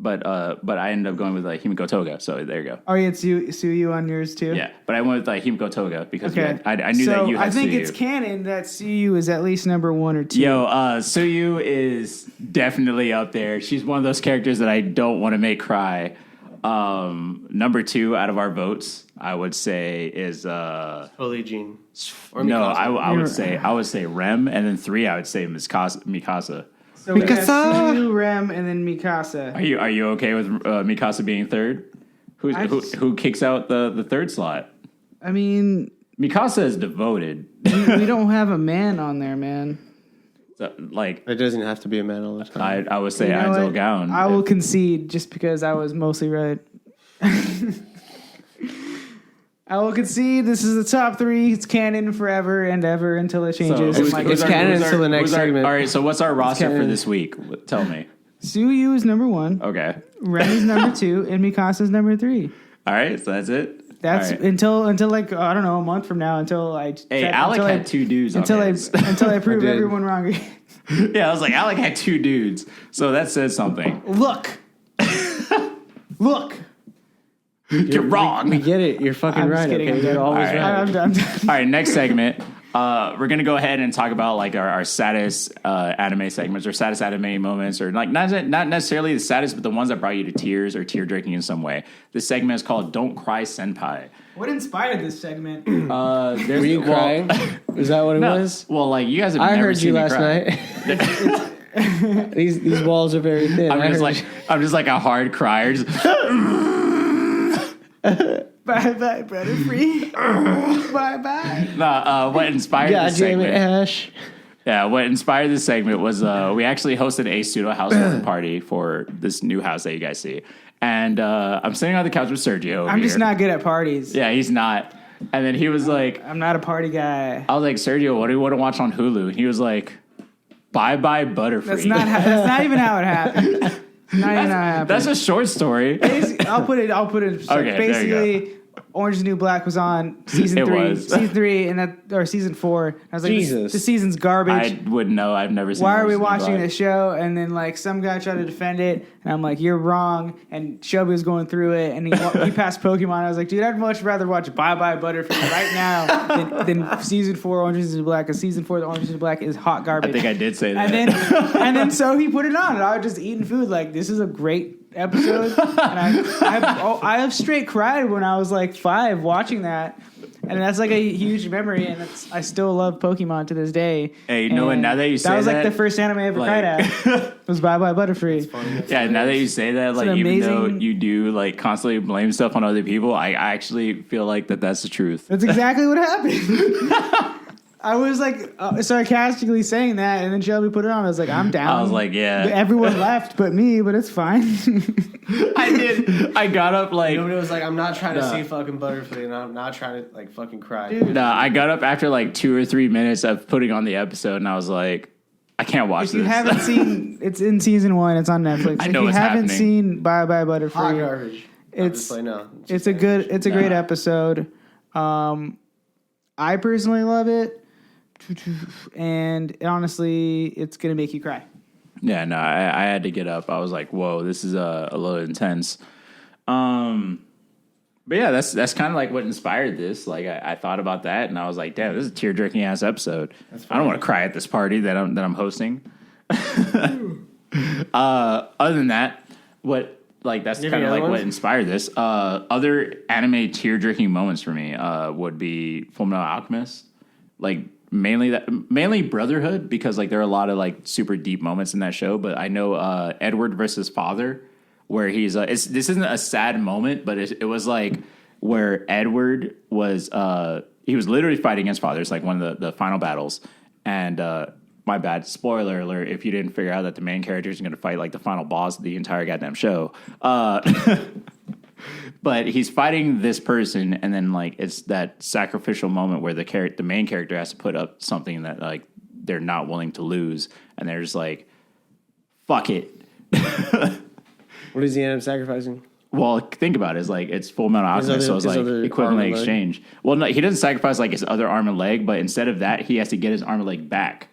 A: but I ended up going with Himiko Toga. So there you go.
C: Oh, you had Suyu on yours too?
A: Yeah, but I went with Himiko Toga because
C: Okay.
A: I knew that you had
C: I think
A: Suyu.
C: it's canon that Suyu is at least number 1 or 2.
A: Yo, Suyu is definitely up there. She's one of those characters that I don't want to make cry. Number 2 out of our votes, I would say is
B: Totally Jean. Or
A: no,
B: Mikasa.
A: I would say Rem, and then 3 I would say Mikasa.
C: So we got
B: Mikasa!
C: Suyu, Rem, and then Mikasa.
A: Are you okay with Mikasa being 3rd? Who kicks out the 3rd slot?
C: I mean,
A: Mikasa is devoted.
C: we don't have a man on there, man.
A: So, like
B: It doesn't have to be a man all the time.
A: I would say
C: You know
A: Ainzel
C: what?
A: Gown.
C: I will concede just because I was mostly right. I will concede this is the top 3. It's canon forever and ever until it changes.
A: who's-
C: And
B: it's canon until the next segment.
A: All right, so what's our roster for
B: canon.
A: this week? Tell me.
C: Suyu is number 1,
A: Okay.
C: Ren is number 2, and Mikasa is number 3.
A: All right, so that's it.
C: That's
A: All right.
C: until like I don't know, a month from now until I.
A: Hey, Alec had 2 dudes.
C: Until
A: on
C: I
A: his.
C: until I prove
B: did.
C: everyone wrong.
A: Yeah, I was like, Alec had 2 dudes, so that says something.
C: Look, look.
A: You're wrong.
B: We get it. You're fucking
C: I'm just
B: right.
C: kidding,
B: Okay,
C: I'm
B: you're
C: done.
B: always
A: All right.
B: right.
C: I'm done.
A: All right, next segment. We're gonna go ahead and talk about like our saddest anime segments or saddest anime moments, or like not necessarily the saddest, but the ones that brought you to tears or tear jerking in some way. This segment is called "Don't Cry, Senpai."
C: What inspired this segment?
A: Were
B: Were you crying? Is that what it was?
A: Well, like you guys have
B: I
A: never
B: heard
A: seen
B: you
A: me
B: last
A: cry.
B: night. These walls are very thin.
A: I'm
B: I
A: just
B: heard
A: like
B: you.
A: a hard crier. Just,
C: Bye bye, brother free. Bye bye.
A: what inspired
B: God
A: this
B: damn it,
A: segment?
B: Ash.
A: Yeah, what inspired this segment was we actually hosted a pseudo house party for this new house that you guys see, and I'm sitting on the couch with Sergio. Over
C: I'm just
A: here.
C: not good at parties.
A: Yeah, he's not. And then he was like,
C: I'm not a party guy.
A: I was like, Sergio, what do you want to watch on Hulu? And he was like, Bye Bye Butterfree.
C: That's not even how it happened. Not even how it happened.
A: That's a short story.
C: I'll put it.
A: Okay, there you
C: basically, Orange is the New Black was on season
A: It
C: 3,
A: was.
C: season 3, and or season 4. I was like,
B: Jesus.
C: the season's garbage.
A: I wouldn't know. I've never seen.
C: Why are we
A: Orange is the
C: watching
A: Black.
C: this show? And then like some guy tried to defend it, and I'm like, you're wrong. And Shelby was going through it, and he passed Pokemon. I was like, dude, I'd much rather watch Bye Bye Butterfree right now than season 4 Orange is the New Black. Because season 4 the Orange is the New Black is hot garbage.
A: I think I did say that.
C: And then so he put it on, and I was just eating food like this is a great episode. And I have straight cried when I was like 5 watching that. And that's like a huge memory, and I still love Pokemon to this day.
A: Hey, you know what?
C: And
A: Now that you say
C: that was like
A: that,
C: the first anime I ever
A: like-
C: cried at. Was Bye Bye Butterfree.
A: Yeah, now that you say that, like
C: an
A: even though
C: amazing-
A: you do like constantly blame stuff on other people, I actually feel like that's the truth.
C: That's exactly what happened. I was like sarcastically saying that, and then Shelby put it on. I was like, I'm down.
A: I was like, yeah.
C: Everyone left but me, but it's fine.
A: I did. I got up like.
B: Nobody was like, I'm not trying to
A: Nah.
B: see fucking Butterfree, and I'm not trying to like fucking cry.
C: Dude.
A: Nah, I got up after like 2 or 3 minutes of putting on the episode, and I was like, I can't watch
C: If you
A: this.
C: haven't seen, it's in season 1. It's on Netflix.
A: I know
C: if you
A: it's
C: haven't
A: happening.
C: seen Bye Bye
B: Hot
C: Butterfree,
B: garbage.
C: it's
B: no.
C: it's a great episode. I personally love it, and honestly, it's gonna make you cry.
A: Yeah, no, I had to get up. I was like, whoa, this is a little intense. But yeah, that's kind of like what inspired this. Like I thought about that, and I was like, damn, this is a tear jerking ass episode. I don't want to cry at this party that I'm hosting. Other than that, that's
B: You have
A: kind
B: any
A: of
B: other
A: like what
B: ones?
A: inspired this. Other anime tear jerking moments for me would be Fullmetal Alchemist, like mainly Brotherhood, because like there are a lot of like super deep moments in that show. But I know Edward versus Father, where he's this isn't a sad moment, but it was like where Edward was he was literally fighting against Father. It's like one of the final battles, and my bad, spoiler alert if you didn't figure out that the main character is going to fight like the final boss of the entire goddamn show. But he's fighting this person, and then like it's that sacrificial moment where the main character has to put up something that like they're not willing to lose, and they're just like, fuck it.
B: What does he end up sacrificing?
A: Well, think about it. It's like it's Full Metal Alchemist, so it's
B: his
A: like
B: other
A: equivalent
B: arm and leg?
A: exchange. Well, no, he doesn't sacrifice like his other arm and leg, but instead of that, he has to get his arm and leg back.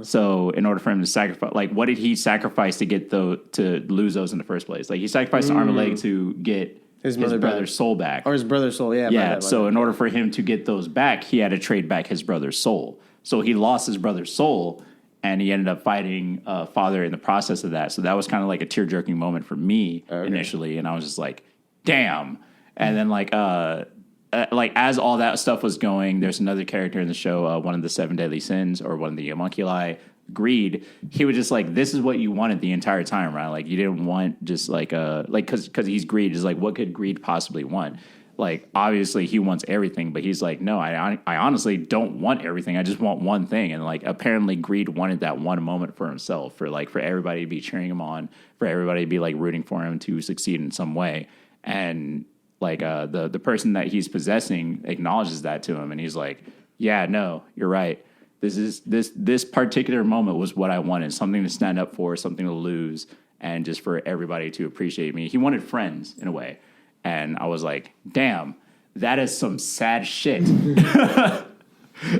A: So in order for him to sacrifice, like, what did he sacrifice to get to lose those in the first place? Like, he sacrificed an arm and leg to get his brother's soul back.
B: Or his brother's soul, yeah.
A: Yeah, so in order for him to get those back, he had to trade back his brother's soul. So he lost his brother's soul, and he ended up fighting father in the process of that. So that was kind of like a tear-jerking moment for me initially, and I was just like, damn. And then like as all that stuff was going, there's another character in the show, one of the 7 deadly sins, or one of the homunculi, Greed. He was just like, this is what you wanted the entire time, right? Like, you didn't want just like because he's greed. Is like, what could greed possibly want? Like, obviously he wants everything, but he's like, no, I honestly don't want everything. I just want one thing. And like, apparently Greed wanted that one moment for himself, for everybody to be cheering him on, for everybody to be like rooting for him to succeed in some way. And like, the person that he's possessing acknowledges that to him. And he's like, yeah, no, you're right. This particular moment was what I wanted, something to stand up for, something to lose, and just for everybody to appreciate me. He wanted friends in a way. And I was like, damn, that is some sad shit.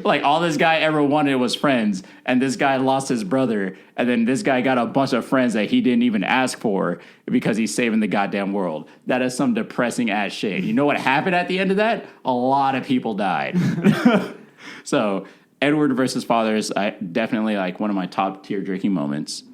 A: Like, all this guy ever wanted was friends, and this guy lost his brother, and then this guy got a bunch of friends that he didn't even ask for because he's saving the goddamn world. That is some depressing ass shit. You know what happened at the end of that? A lot of people died. So, Edward versus Father is definitely like one of my top tier drinking moments.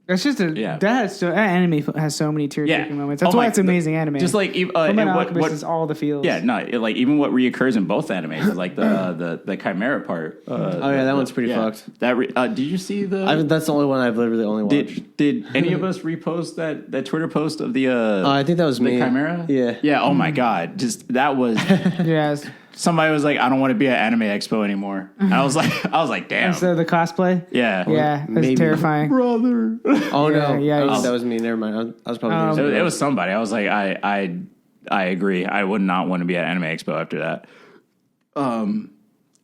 C: It's just that anime has so many tear-jerking moments. That's why it's amazing anime.
A: Just like
C: what is all the feels.
A: Yeah, no, like even what reoccurs in both animes is like the chimera part.
B: That one's pretty fucked.
A: Did you see the?
B: That's the only one I've literally only watched.
A: Did any of us repost that Twitter post of the?
B: I think that was me.
A: Chimera.
B: Yeah.
A: Yeah. Oh my god! Just that was.
C: Yes.
A: Somebody was like, I don't want to be at Anime Expo anymore. And I was like, damn.
C: Instead of the cosplay?
A: Yeah.
C: Yeah, it was terrifying.
A: Brother.
B: Oh, no.
C: Yeah,
B: that was me. Never mind. I was probably
A: it was somebody. I was like, I agree. I would not want to be at Anime Expo after that.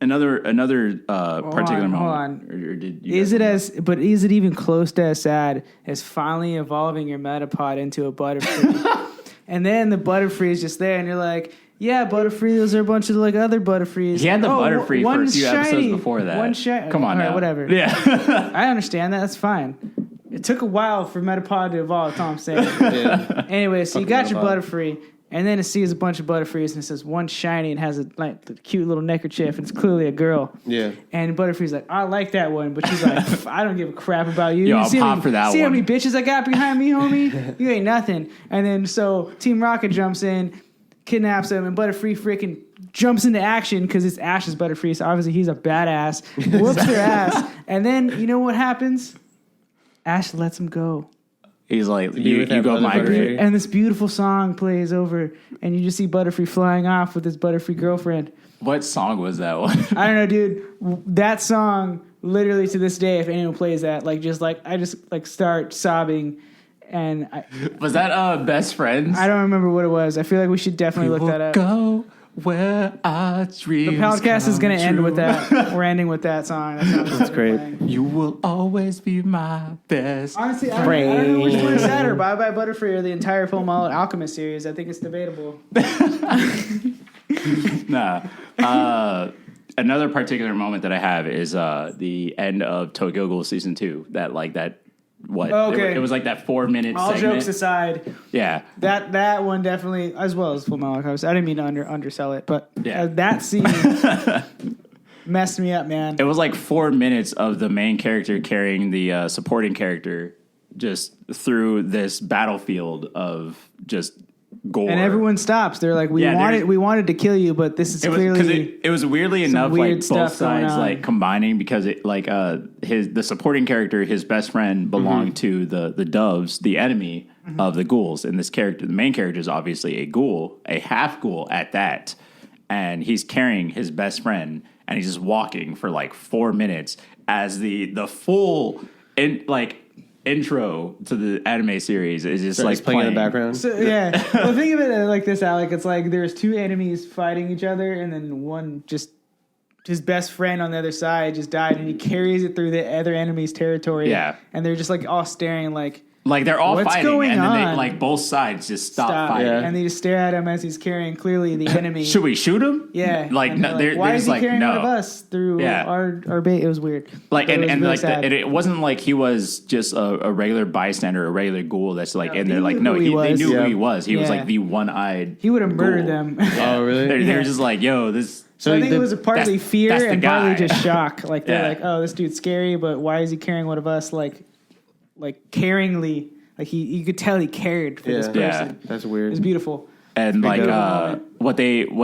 A: Another particular moment.
C: Hold on. Is it even close to as sad as finally evolving your Metapod into a Butterfree? And then the Butterfree is just there, and you're like, yeah, Butterfree, those are a bunch of like other Butterfrees.
A: He had the Butterfree for a few episodes before that.
C: One shiny.
A: Come on now.
C: Whatever.
A: Yeah.
C: I understand that. That's fine. It took a while for Metapod to evolve, that's all I'm saying. Yeah. Anyway, so you got your Butterfree, and then it sees a bunch of Butterfrees, and it says one shiny and has a cute little neckerchief, and it's clearly a girl.
B: Yeah.
C: And Butterfree's like, I like that one, but she's like, I don't give a crap about you.
A: Yo, I'll pop for that one.
C: See how many bitches I got behind me, homie? You ain't nothing. And then so Team Rocket jumps in, kidnaps him, and Butterfree freaking jumps into action because it's Ash's Butterfree, so obviously he's a badass. Whoops their ass. And then, you know what happens? Ash lets him go.
A: He's like, you go migrate.
C: And this beautiful song plays over, and you just see Butterfree flying off with his Butterfree girlfriend.
A: What song was that one?
C: I don't know, dude. That song, literally to this day, if anyone plays that, I just start sobbing. And
A: was that Best Friends?
C: I don't remember what it was. I feel like we should definitely look that up.
A: Go where our dreams.
C: The podcast is going to end with that. We're ending with that song.
B: That's great.
A: You will always be my best.
C: Honestly, I don't know which one is sadder, Bye Bye Butterfree or the entire Full Metal Alchemist series. I think it's debatable.
A: Nah. Another particular moment that I have is the end of Tokyo Ghoul Season 2. It was like that 4-minute
C: All
A: segment.
C: jokes aside,
A: yeah,
C: that one definitely, as well as Full Metal Alchemist. I didn't mean to undersell it, but that scene messed me up, man.
A: It was like 4 minutes of the main character carrying the supporting character just through this battlefield of just gore,
C: and everyone stops. They're like, we wanted to kill you, but this is clearly
A: it was weirdly enough
C: weird
A: like both sides like combining, because it like the supporting character, his best friend, belonged to the doves, the enemy of the ghouls, and this character, the main character, is obviously a ghoul, a half ghoul at that, and he's carrying his best friend, and he's just walking for like 4 minutes as the full intro to the anime series is just like
B: playing in the background.
C: So yeah, well, think of it like this, Alec. It's like there's two enemies fighting each other, and then one just his best friend on the other side just died, and he carries it through the other enemy's territory.
A: Yeah,
C: and they're just like all staring like
A: Like they're all
C: What's
A: fighting,
C: going
A: and then
C: on?
A: they, like both sides just stop fighting.
B: Yeah.
C: And they just stare at him as he's carrying clearly the enemy.
A: Should we shoot him?
C: Yeah.
A: Like
C: And
A: no,
C: they're
A: they're
C: why
A: just
C: is he
A: like
C: carrying
A: no.
C: one of us through our bait? It was weird.
A: Like
C: It was
A: and
C: really
A: like
C: sad.
A: it wasn't like he was just a regular bystander, a regular ghoul that's like
C: No,
A: in
C: they
A: there. Like
C: knew
A: no,
C: who he
A: they
C: was.
A: knew
B: Yeah.
A: who he was. He was
C: Yeah.
A: like the one-eyed.
C: He would have murdered
A: ghoul.
C: them.
B: Oh, really?
A: They're
C: Yeah.
A: just like, yo, this.
C: So I think it was partly
A: that's
C: fear
A: the
C: and partly
A: guy.
C: just shock. Like they're
A: Yeah.
C: like, oh, this dude's scary, but why is he carrying one of us? Like caringly, like you could tell he cared for this person.
A: Yeah.
B: That's
C: It
B: weird.
C: was beautiful.
A: And like
C: beautiful
A: what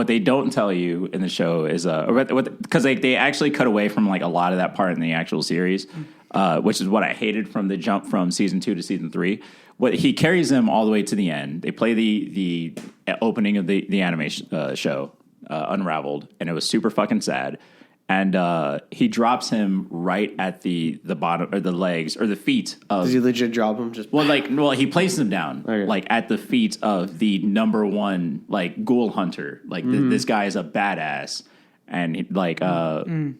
A: they don't tell you in the show is because they actually cut away from like a lot of that part in the actual series, which is what I hated from the jump from season 2 to season 3. What he carries them all the way to the end. They play the opening of the animation show, Unraveled, and it was super fucking sad. And he drops him right at the bottom or the legs or the feet of.
B: Does he legit drop him? Just
A: Well, he places him down,
B: Okay.
A: like at the feet of the number one, like ghoul hunter. Like this guy is a badass, and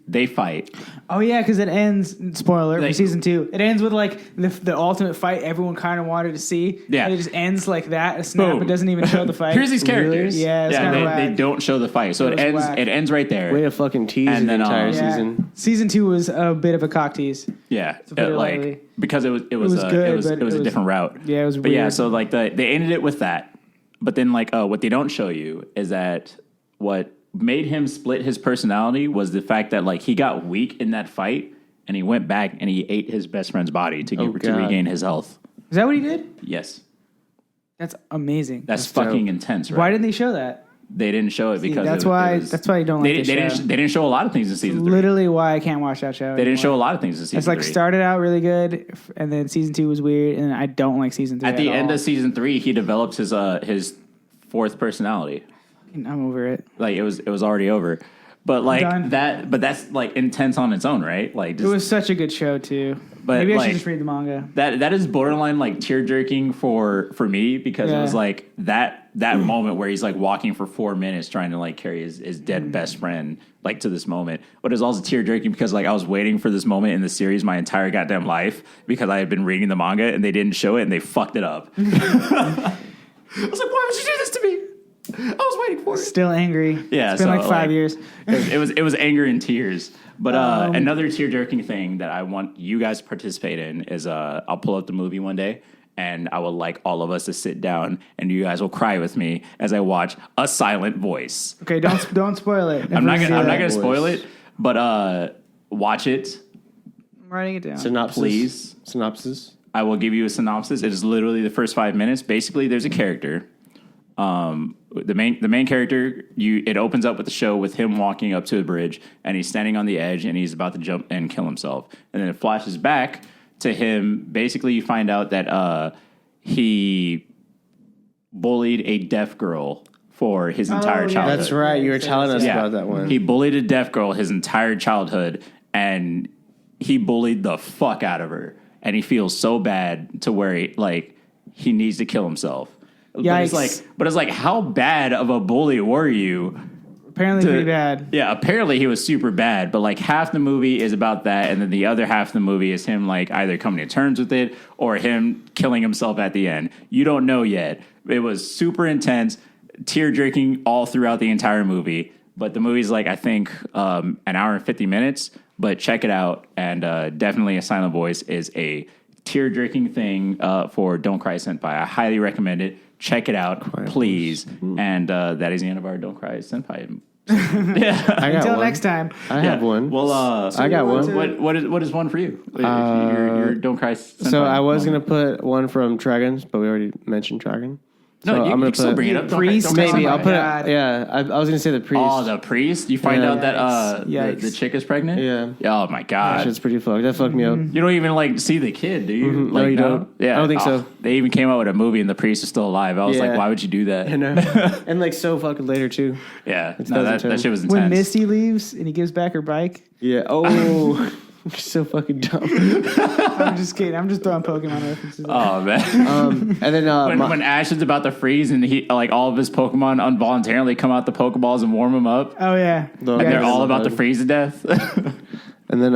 A: they fight.
C: Oh yeah, because it ends. Spoiler for
A: Like-
C: season 2. It ends with like the ultimate fight everyone kind of wanted to see.
A: Yeah.
C: And it just ends like that. A snap.
A: Boom.
C: It doesn't even show the fight.
A: Here's these characters.
C: Really? Yeah, it's kinda
A: they
C: whack.
A: don't show the fight, so
C: It
A: it
C: was
A: ends.
C: whack.
A: It ends right there.
B: way to fucking tease
A: And
B: the
A: then,
B: entire
C: Yeah.
B: season.
C: Season 2 was a bit of a cock tease.
A: Yeah,
C: put it lightly.
A: because it was
C: was good, but
A: it was
C: it
A: a
C: was-
A: different route.
C: Yeah, it was
A: But yeah,
C: weird.
A: so like they ended it with that. But then what they don't show you is that what made him split his personality was the fact that like he got weak in that fight and he went back and he ate his best friend's body to
B: God.
A: regain his health.
C: Is that what he did?
A: Yes,
C: That's amazing.
A: that's
B: dope.
A: fucking intense. Right?
C: Why didn't they show that?
A: They didn't show it because
C: that's
A: it
C: why.
A: was-
C: That's why you don't like the show.
A: they didn't show a lot of things in season 3.
C: Literally, why I can't watch that show.
A: They didn't show a lot of things in season
C: It's like
A: 3.
C: started out really good, and then season 2 was weird, and I don't like season 3
A: At the end
C: all.
A: of season 3, he develops his fourth personality.
C: I'm over it.
A: Like it was already over. But like
C: Done.
A: that's like intense on its own, right? Like
C: It
A: just,
C: was such a good show too.
A: But,
C: Maybe I
A: like,
C: should just read the manga.
A: that is borderline like tear jerking for me because it
C: Yeah.
A: was like that moment where he's like walking for 4 minutes trying to like carry his dead best friend like to this moment. But it was also tear jerking because like I was waiting for this moment in the series my entire goddamn life because I had been reading the manga and they didn't show it and they fucked it up. I was like, why would you do this to me? I was waiting for it.
C: Still angry.
A: Yeah,
C: It's been
A: so,
C: like 5 years.
A: It was anger and tears. But another tear jerking thing that I want you guys to participate in is I'll pull up the movie one day and I would like all of us to sit down and you guys will cry with me as I watch A Silent Voice.
C: Okay, don't spoil it.
A: I'm not gonna
B: Voice.
A: spoil it, but watch it,
C: I'm writing it down.
B: Synopsis.
A: please.
B: Synopsis.
A: I will give you a synopsis. It is literally the first 5 minutes. Basically, there's a character. The main character, it opens up with the show with him walking up to a bridge and he's standing on the edge and he's about to jump and kill himself. And then it flashes back to him. Basically, you find out that he bullied a deaf girl for his entire
C: yeah.
A: childhood.
B: That's right. You were telling us
A: Yeah.
B: about that one.
A: He bullied a deaf girl his entire childhood, and he bullied the fuck out of her. And he feels so bad to where he needs to kill himself.
C: Yikes.
A: But it's like, how bad of a bully were you?
C: Apparently pretty bad.
A: Yeah, apparently he was super bad. But like half the movie is about that, and then the other half of the movie is him like either coming to terms with it or him killing himself at the end. You don't know yet. It was super intense, tear jerking all throughout the entire movie. But the movie's like I think an hour and 50 minutes. But check it out, and definitely A Silent Voice is a tear jerking thing for Don't Cry Senpai. I highly recommend it. Check it out, please. And that is the end of our Don't Cry Senpai. Yeah.
B: I got
C: Until
B: one.
C: next time.
B: I have one.
A: Well,
B: I got one.
A: What is one for you? Your Don't Cry Senpai.
B: So I was
A: moment.
B: gonna put one from Dragons, but we already mentioned Dragon.
A: No,
B: So
A: you,
B: I'm
A: you
B: gonna
A: can still
B: put
A: bring it up.
C: Priest,
A: Don't Cry
B: maybe
A: Senpai.
B: I'll put
C: God.
B: it. Yeah, I was gonna say the priest.
A: Oh, the priest. You find
B: Yeah.
A: out that
C: Yikes.
A: the chick is pregnant.
B: Yeah.
A: Oh my god.
B: Shit's pretty fucked. That fucked me up.
A: You don't even like see the kid, do you?
B: No,
A: Like,
B: you don't.
A: Yeah,
B: I don't think so.
A: They even came out with a movie and the priest is still alive. I was like,
B: Yeah.
A: why would you do that?
B: And like so fucking later too.
A: Yeah,
B: It's
A: no, that
B: 2010.
A: shit was intense.
C: When Misty leaves and he gives back her bike.
B: Yeah. Oh, so fucking dumb.
C: I'm just kidding. I'm just throwing Pokemon references.
A: Oh man.
B: And then
A: When Ash is about to freeze and he like all of his Pokemon involuntarily come out the Pokeballs and warm him up,
C: Oh yeah.
B: The-
A: and they're
B: Yeah,
A: all
B: that's
A: about to
B: fun.
A: freeze to death.
B: and then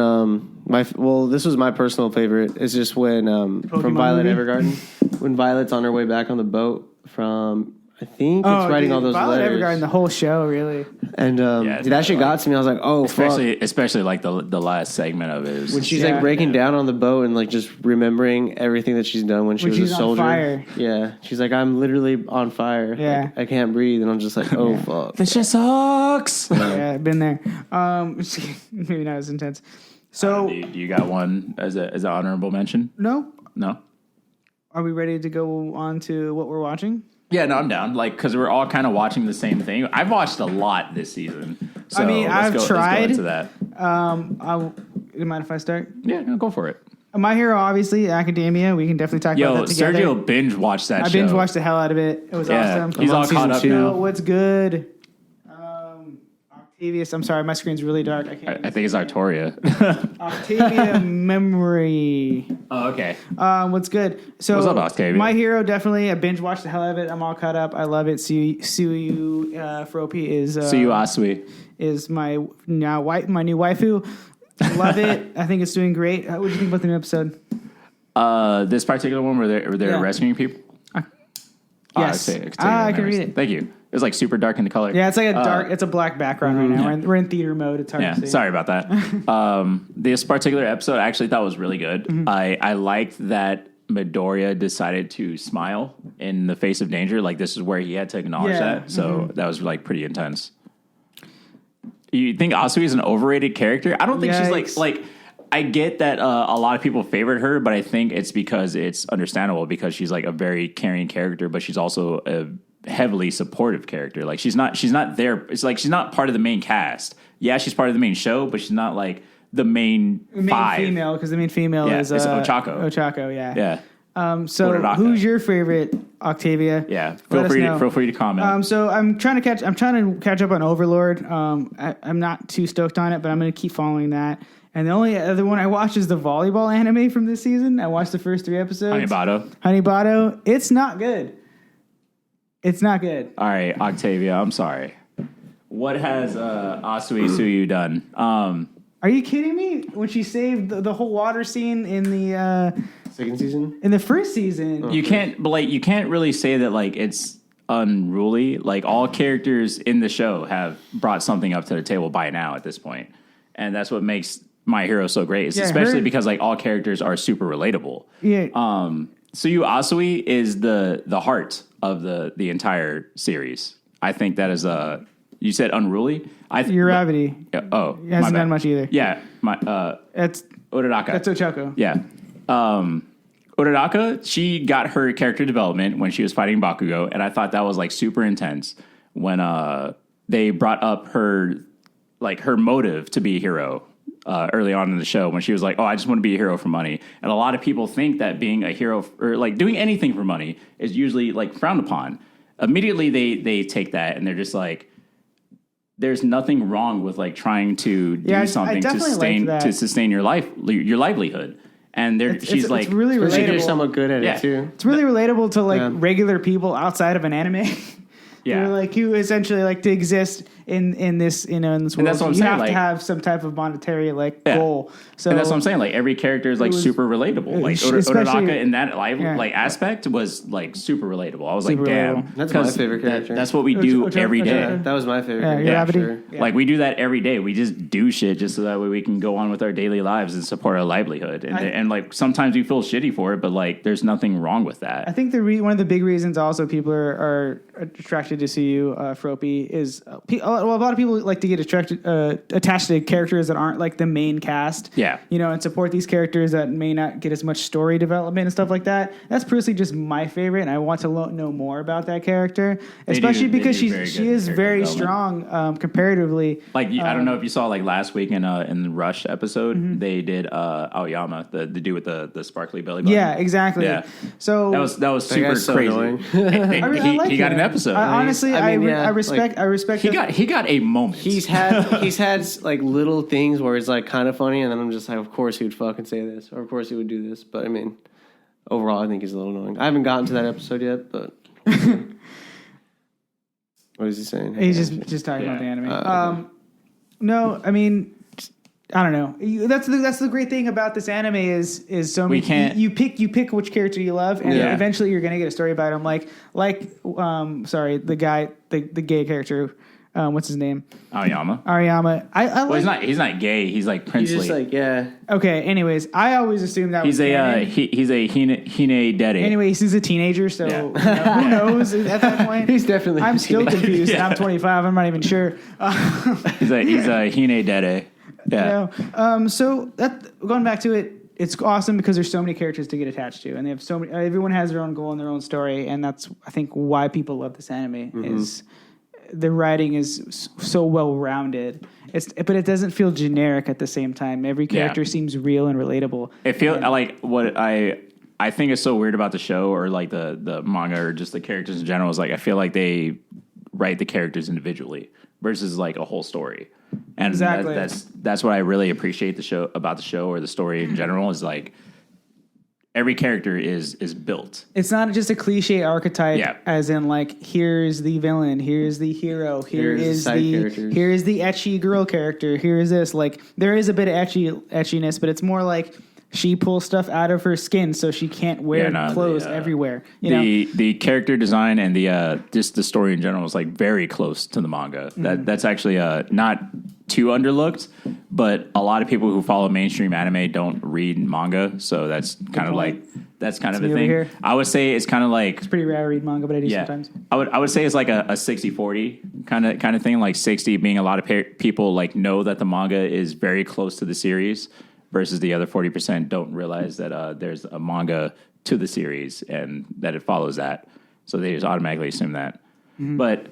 B: This was my personal favorite. It's just when from Violet
C: movie?
B: Evergarden, when Violet's on her way back on the boat from. I think it's writing all those
C: Violet
B: letters.
C: Evergarden, the whole show, really.
B: And that shit got to me. I was like, oh,
A: especially like the last segment of it is
B: when she's like breaking down on the boat and like just remembering everything that she's done when she was a soldier.
C: On fire.
B: Yeah, she's like, I'm literally on fire.
C: Yeah,
B: like, I can't breathe, and I'm just like, oh fuck,
A: this shit sucks.
C: Yeah, I've been there. Maybe not as intense. So,
A: do you got one as an honorable mention?
C: No.
A: Are
C: we ready to go on to what we're watching?
A: Yeah, no, I'm down. Like, because we're all kind of watching the same thing. I've watched a lot this season. So
C: I've tried.
A: Let's go into that.
C: Do you mind if I start?
A: Yeah, no, go for it.
C: My Hero, obviously, Academia. We can definitely talk about that together.
A: Sergio binge watched that show.
C: I binge watched the hell out of it. It was awesome.
A: He's all caught up now.
C: What's good? Octavius. I'm sorry, my screen's really dark. I
A: think it's Artoria.
C: Octavia Memory.
A: Oh, okay.
C: What's good? So,
A: what's up, Octavia?
C: My Hero, definitely. I binge watched the hell out of it. I'm all caught up. I love it. Suyu Fropi is
A: Suyu Asui
C: is my new waifu. Love it. I think it's doing great. What do you think about the new episode?
A: This particular one where they're rescuing people.
C: Yes, I can read it.
A: Thank you. It was like super dark in the color.
C: Yeah, it's like a dark. It's a black background right now. We're in theater mode. It's hard to see.
A: Sorry about that. This particular episode I actually thought was really good. Mm-hmm. I liked that Midoriya decided to smile in the face of danger. Like this is where he had to acknowledge that. So that was like pretty intense. You think Asui is an overrated character? I don't think she's like. I get that a lot of people favored her, but I think it's because it's understandable because she's like a very caring character, but she's also a heavily supportive character. Like she's not there. It's like she's not part of the main cast. Yeah, she's part of the main show, but she's not like the main five.
C: Female, because the main female is
A: Ochako.
C: Ochako, yeah.
A: Yeah.
C: So
A: Uraraka.
C: Who's your favorite, Octavia?
A: Yeah, feel free to comment.
C: So I'm trying to catch up on Overlord. I'm not too stoked on it, but I'm going to keep following that. And the only other one I watched is the volleyball anime from this season. I watched the first 3 episodes. Hanibado. It's not good.
A: All right, Octavia, I'm sorry. What has Asui Suyu done?
C: Are you kidding me? When she saved the whole water scene in the
B: second season?
C: In the first season.
A: You can't really say that like it's unruly. Like all characters in the show have brought something up to the table by now at this point. And that's what makes My Hero so great. Especially because like all characters are super relatable.
C: Yeah.
A: Suyu Asui is the heart of the entire series. I think that is you said unruly.
C: Uravity.
A: It
C: hasn't done much either.
A: Yeah,
C: it's
A: Uraraka.
C: That's Ochako.
A: Yeah. Uraraka, she got her character development when she was fighting Bakugo, and I thought that was like super intense when they brought up her motive to be a hero early on in the show when she was like, oh, I just want to be a hero for money. And a lot of people think that being a hero or like doing anything for money is usually like frowned upon. Immediately they take that and they're just like, there's nothing wrong with like trying to do something to sustain your livelihood. And she's like,
C: it's really relatable.
B: She's somewhat good at it too.
C: It's really relatable to like regular people outside of an anime.
A: Yeah,
C: like you essentially like to exist in this in this world.
A: And that's what I'm
C: you
A: saying.
C: have to have some type of monetary goal. So
A: and that's what I'm saying. Like every character is like super relatable. Like Uraraka in that aspect was like super relatable. I was like, damn,
B: that's my favorite character.
A: That's what we do every day.
B: That was my favorite character.
C: Yeah.
A: Like we do that every day. We just do shit just so that way we can go on with our daily lives and support our livelihood. And like sometimes we feel shitty for it, but like there's nothing wrong with that.
C: I think one of the big reasons also people are attracted to Suyu Fropi is a lot of people like to get attached to characters that aren't like the main cast.
A: Yeah.
C: And support these characters that may not get as much story development and stuff like that. That's personally just my favorite, and I want to know more about that character, especially because she is very strong comparatively.
A: Like I don't know if you saw like last week in the Rush episode, they did Aoyama, the dude with the sparkly belly button.
C: Yeah, exactly.
A: Yeah.
C: So
A: that was super crazy. He got an episode.
C: Honestly, I respect.
A: He got a moment.
B: He's had like little things where it's like kind of funny, and then I'm just like, of course he would fucking say this, or of course he would do this. But I mean, overall, I think he's a little annoying. I haven't gotten to that episode yet, but what is he saying?
C: He's just talking about the anime. No, I mean, I don't know. That's the great thing about this anime is so many. You pick which character you love, and eventually you're gonna get a story about him. Sorry, the gay character. What's his name?
A: Ariyama. He's not gay. He's like princely.
B: He's just like
C: Okay. Anyways, I always assumed that
A: he's he's a hine dede.
C: Anyways, he's a teenager, so who knows at that point?
B: He's definitely.
C: I'm still confused. And I'm 25. I'm not even sure.
A: He's a hine dede. Yeah.
C: So that going back to it, it's awesome because there's so many characters to get attached to, and they have so many. Everyone has their own goal and their own story, and that's I think why people love this anime is. The writing is so well rounded, but it doesn't feel generic at the same time. Every character seems real and relatable.
A: It feels like what I think is so weird about the show or like the manga or just the characters in general is like I feel like they write the characters individually versus like a whole story. And
C: exactly.
A: That's what I really appreciate about the show or the story in general is like. Every character is built.
C: It's not just a cliche archetype, as in like here's the villain, here's the hero, here's the ecchi girl character, here is this. Like there is a bit of etchiness, but it's more like she pulls stuff out of her skin so she can't wear clothes everywhere.
A: The character design and just the story in general is like very close to the manga. That's actually not too underlooked, but a lot of people who follow mainstream anime don't read manga, so that's kind of like the thing. Here. I would say it's kind of like
C: it's pretty rare to read manga, but I do sometimes.
A: I would say it's like a 60-40 kind of thing, like 60 being a lot of people like know that the manga is very close to the series versus the other 40% don't realize that there's a manga to the series and that it follows that, so they just automatically assume that. But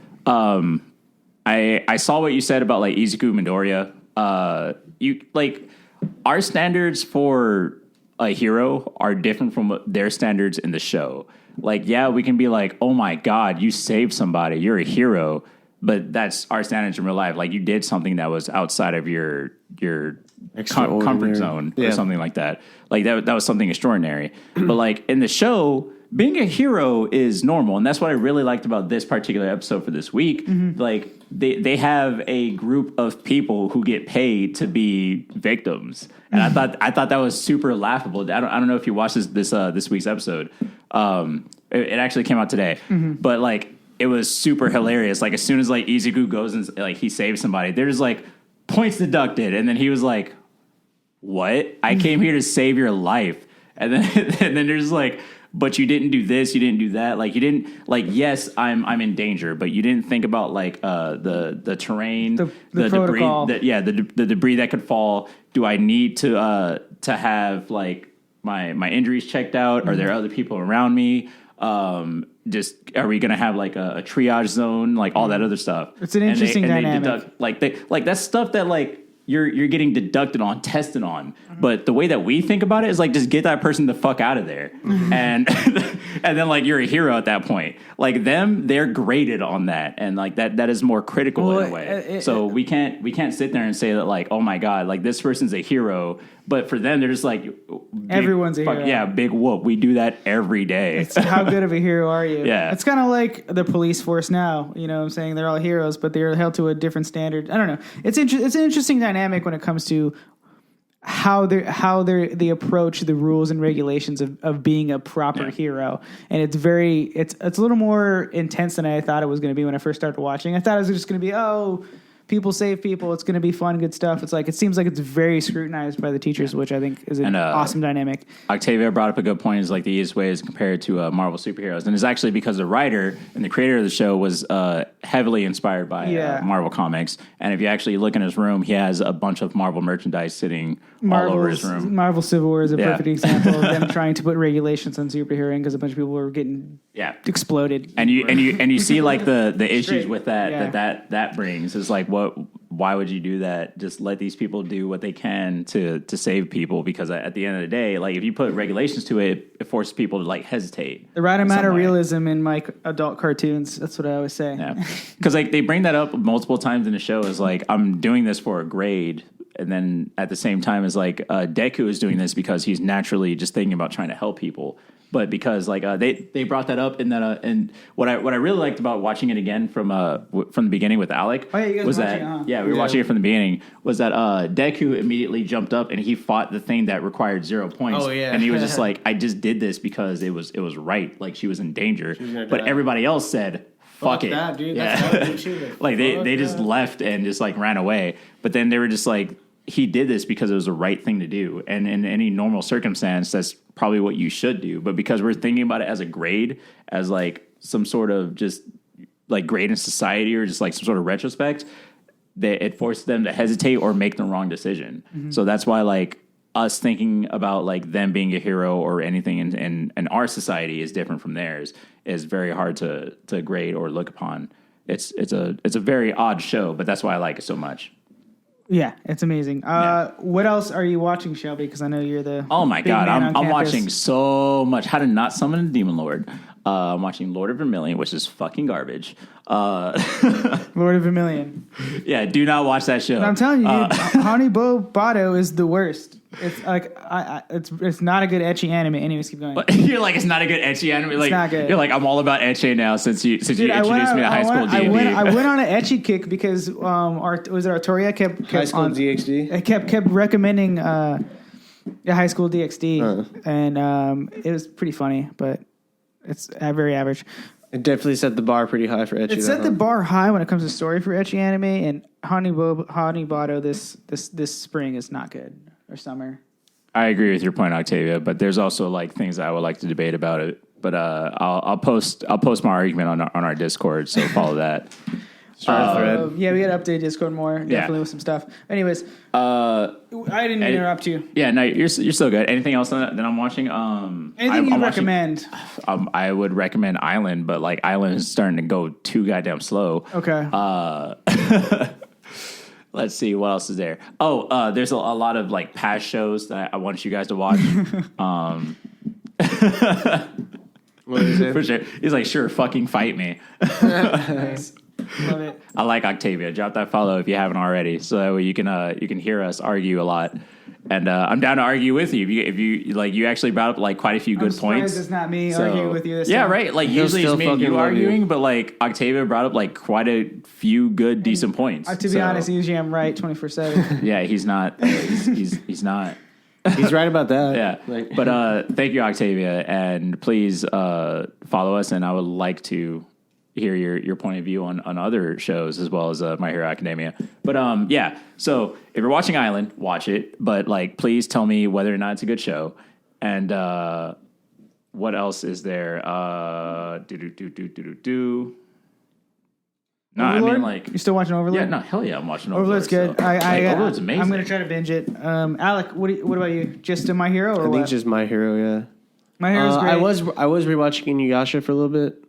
A: I saw what you said about like Izuku Midoriya. You like our standards for a hero are different from their standards in the show. Like, we can be like, oh my God, you saved somebody, you're a hero, but that's our standards in real life. Like you did something that was outside of your comfort zone or something like that. Like that was something extraordinary. But like in the show, being a hero is normal, and that's what I really liked about this particular episode for this week. Like they have a group of people who get paid to be victims, and I thought that was super laughable. I don't know if you watched this week's episode. It actually came out today, but like it was super hilarious. Like as soon as like Izuku goes and like he saves somebody, there's like points deducted, and then he was like, "What? I came here to save your life," and then there's like. But you didn't do this, you didn't do that. Like you didn't like. Yes, I'm in danger, but you didn't think about like the terrain, the
C: protocol.
A: Debris, the debris that could fall. Do I need to have like my injuries checked out? Are there other people around me? Just are we gonna have like a triage zone? Like all that other stuff.
C: It's an interesting dynamic.
A: That's stuff that like. You're getting deducted on, tested on, but the way that we think about it is like just get that person the fuck out of there, and then like you're a hero at that point. Like they're graded on that, and like that is more critical in a way. So we can't sit there and say that like, oh my God, like this person's a hero, but for them they're just like
C: everyone's a hero.
A: Yeah, big whoop. We do that every day.
C: It's how good of a hero are you?
A: Yeah,
C: it's kind of like the police force now. You know what I'm saying? They're all heroes, but they're held to a different standard. I don't know. It's an interesting dynamic when it comes to how they approach the rules and regulations of being a proper hero, and it's a little more intense than I thought it was going to be when I first started watching. I thought it was just going to be people save people, it's going to be fun, good stuff. It's like it seems like it's very scrutinized by the teachers, which I think is an awesome dynamic.
A: Octavia brought up a good point. Is like the easiest way is compared to Marvel superheroes, and it's actually because the writer and the creator of the show was heavily inspired by Marvel comics. And if you actually look in his room, he has a bunch of Marvel merchandise sitting all over his room.
C: Marvel Civil War is a perfect example of them trying to put regulations on superheroing because a bunch of people were getting exploded.
A: And you see like the issues with that brings is like why would you do that? Just let these people do what they can to save people, because at the end of the day, like if you put regulations to it, it forces people to like hesitate.
C: The right amount of realism in my adult cartoons. That's what I always say.
A: Yeah, because like they bring that up multiple times in the show. Is like I'm doing this for a grade. and then at the same time is like Deku is doing this because he's naturally just thinking about trying to help people. But because like they brought that up in that and what I really liked about watching it again from the beginning with Alec was that we were watching it from the beginning was that Deku immediately jumped up and he fought the thing that required 0 points.
B: Oh yeah,
A: and he was just like, I just did this because it was right. Like she was in danger, but everybody else said, fuck it,
B: that, dude.
A: Yeah.
B: That's
A: like they just left and just like ran away. But then they were just like, he did this because it was the right thing to do. And in any normal circumstance, that's probably what you should do. But because we're thinking about it as a grade, as like some sort of just like grade in society or just like some sort of retrospect, it forces them to hesitate or make the wrong decision. Mm-hmm. So that's why like us thinking about like them being a hero or anything in our society is different from theirs is very hard to grade or look upon. It's a very odd show, but that's why I like it so much.
C: Yeah, it's amazing. What else are you watching, Shelby? Because I know you're the
A: oh my
C: big
A: god,
C: man
A: I'm watching so much. How to Not Summon a Demon Lord. I'm watching Lord of Vermilion, which is fucking garbage.
C: Lord of Vermilion.
A: Yeah, do not watch that show.
C: And I'm telling you, Honey Bo Bado is the worst. It's like it's not a good ecchi anime. Anyways, keep going.
A: You're like, it's not a good ecchi anime. Like,
C: it's not good.
A: You're like, I'm all about ecchi now since you introduced me to high school D&D.
C: I went on an ecchi kick because Artoria kept
B: high school DxD.
C: It kept recommending high school DxD, and it was pretty funny, but it's very average.
B: It definitely set the bar pretty high for ecchi.
C: It set the bar high when it comes to story for ecchi anime, and Honey Bado this spring is not good, or summer.
A: I agree with your point, Octavia, but there's also like things that I would like to debate about it. But I'll post my argument on our Discord, so follow that.
C: Yeah, we got to update Discord more, definitely with some stuff. Anyways, I didn't interrupt you.
A: Yeah, no, you're still good. Anything else that I'm watching?
C: Anything you recommend?
A: I would recommend Island, but like Island is starting to go too goddamn slow.
C: Okay.
A: Let's see what else is there. Oh, there's a lot of like past shows that I want you guys to watch.
B: What is it?
A: For sure. He's like, sure, fucking fight me.
C: Nice. Love it.
A: I like Octavia. Drop that follow if you haven't already, so that way you can hear us argue a lot. And I'm down to argue with you if you like. You actually brought up like quite a few good points.
C: It's not me arguing with you.
A: Yeah, right. Like usually it's me and you arguing, but like Octavia brought up like quite a few good, decent points.
C: To be honest, usually I'm right 24/7.
A: Yeah, he's not. He's not.
B: He's right about that.
A: Yeah. But thank you, Octavia, and please follow us. And I would like to hear your point of view on other shows as well as My Hero Academia. But yeah, so if you're watching Island, watch it. But like, please tell me whether or not it's a good show. And what else is there? No,
C: Overlord?
A: I mean like
C: you still watching Overlord?
A: Yeah, no, hell yeah, I'm watching Overlord.
C: Overlord's good.
A: So, Overlord's amazing.
C: I'm gonna try to binge it. Alec, what about you? Just My Hero, or
B: I
C: what?
B: think it's just My Hero. Yeah,
C: My Hero's great.
B: I was rewatching Inuyasha for a little bit.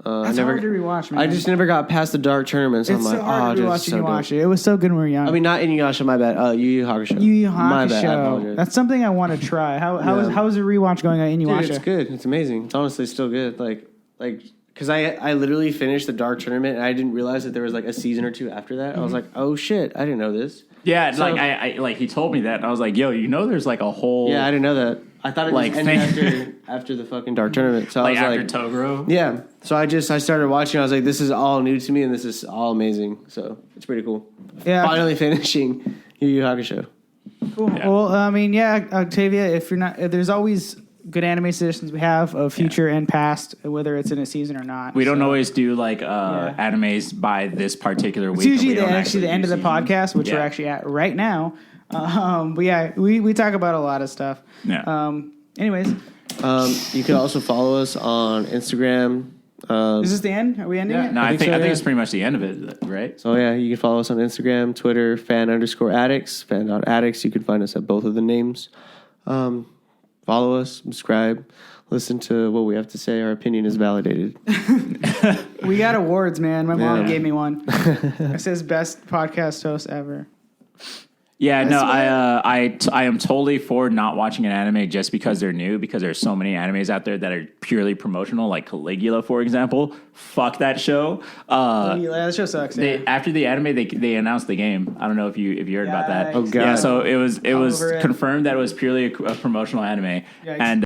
C: That's hard to rewatch, man.
B: I just never got past the dark tournament. So
C: it's
B: I'm
C: so
B: like,
C: hard to rewatch Inuyasha. It was so good when we were young.
B: I mean, not Inuyasha. My bad. Yu Yu Hakusho.
C: Yu Yu
B: My bad. I
C: Hakusho.
B: apologize.
C: That's something I want to try. How is a rewatch going on Inuyasha?
B: Dude, it's good. It's amazing. It's honestly still good. Like because I literally finished the dark tournament and I didn't realize that there was like a season or two after that. I was like, oh shit, I didn't know this.
A: Yeah, so, like I like he told me that and I was like, yo, there's like a whole
B: I didn't know that. I thought it
A: like
B: just ended after the fucking dark tournament. So
A: like
B: I was
A: after Toguro.
B: Yeah. So I started watching. I was like, this is all new to me and this is all amazing. So it's pretty cool.
C: Yeah.
B: Finally finishing Yu Yu Hakusho.
C: Cool. Yeah. Well, I mean, yeah, Octavia. If you're not, there's always good anime suggestions we have of future and past, whether it's in a season or not.
A: We don't always do like animes by this particular week.
C: It's usually the end of the podcast, which we're actually at right now. But yeah, we talk about a lot of stuff.
A: Yeah.
C: Anyways,
B: you can also follow us on Instagram.
C: Is this the end? Are we ending it?
A: No, I think it's pretty much the end of it, right?
B: So yeah, you can follow us on Instagram, Twitter, fan_addicts, fan.addicts. You can find us at both of the names. Follow us, subscribe, listen to what we have to say. Our opinion is validated.
C: We got awards, man. My mom gave me one. It says best podcast host ever.
A: Yeah, no, I am totally for not watching an anime just because they're new, because there's so many animes out there that are purely promotional, like Caligula, for example. Fuck that show.
C: That show sucks.
A: After the anime, they announced the game. I don't know if you heard about that.
B: Oh god.
A: Yeah, so it was
C: Over it.
A: confirmed that it was purely a promotional anime,
C: Yikes.
A: and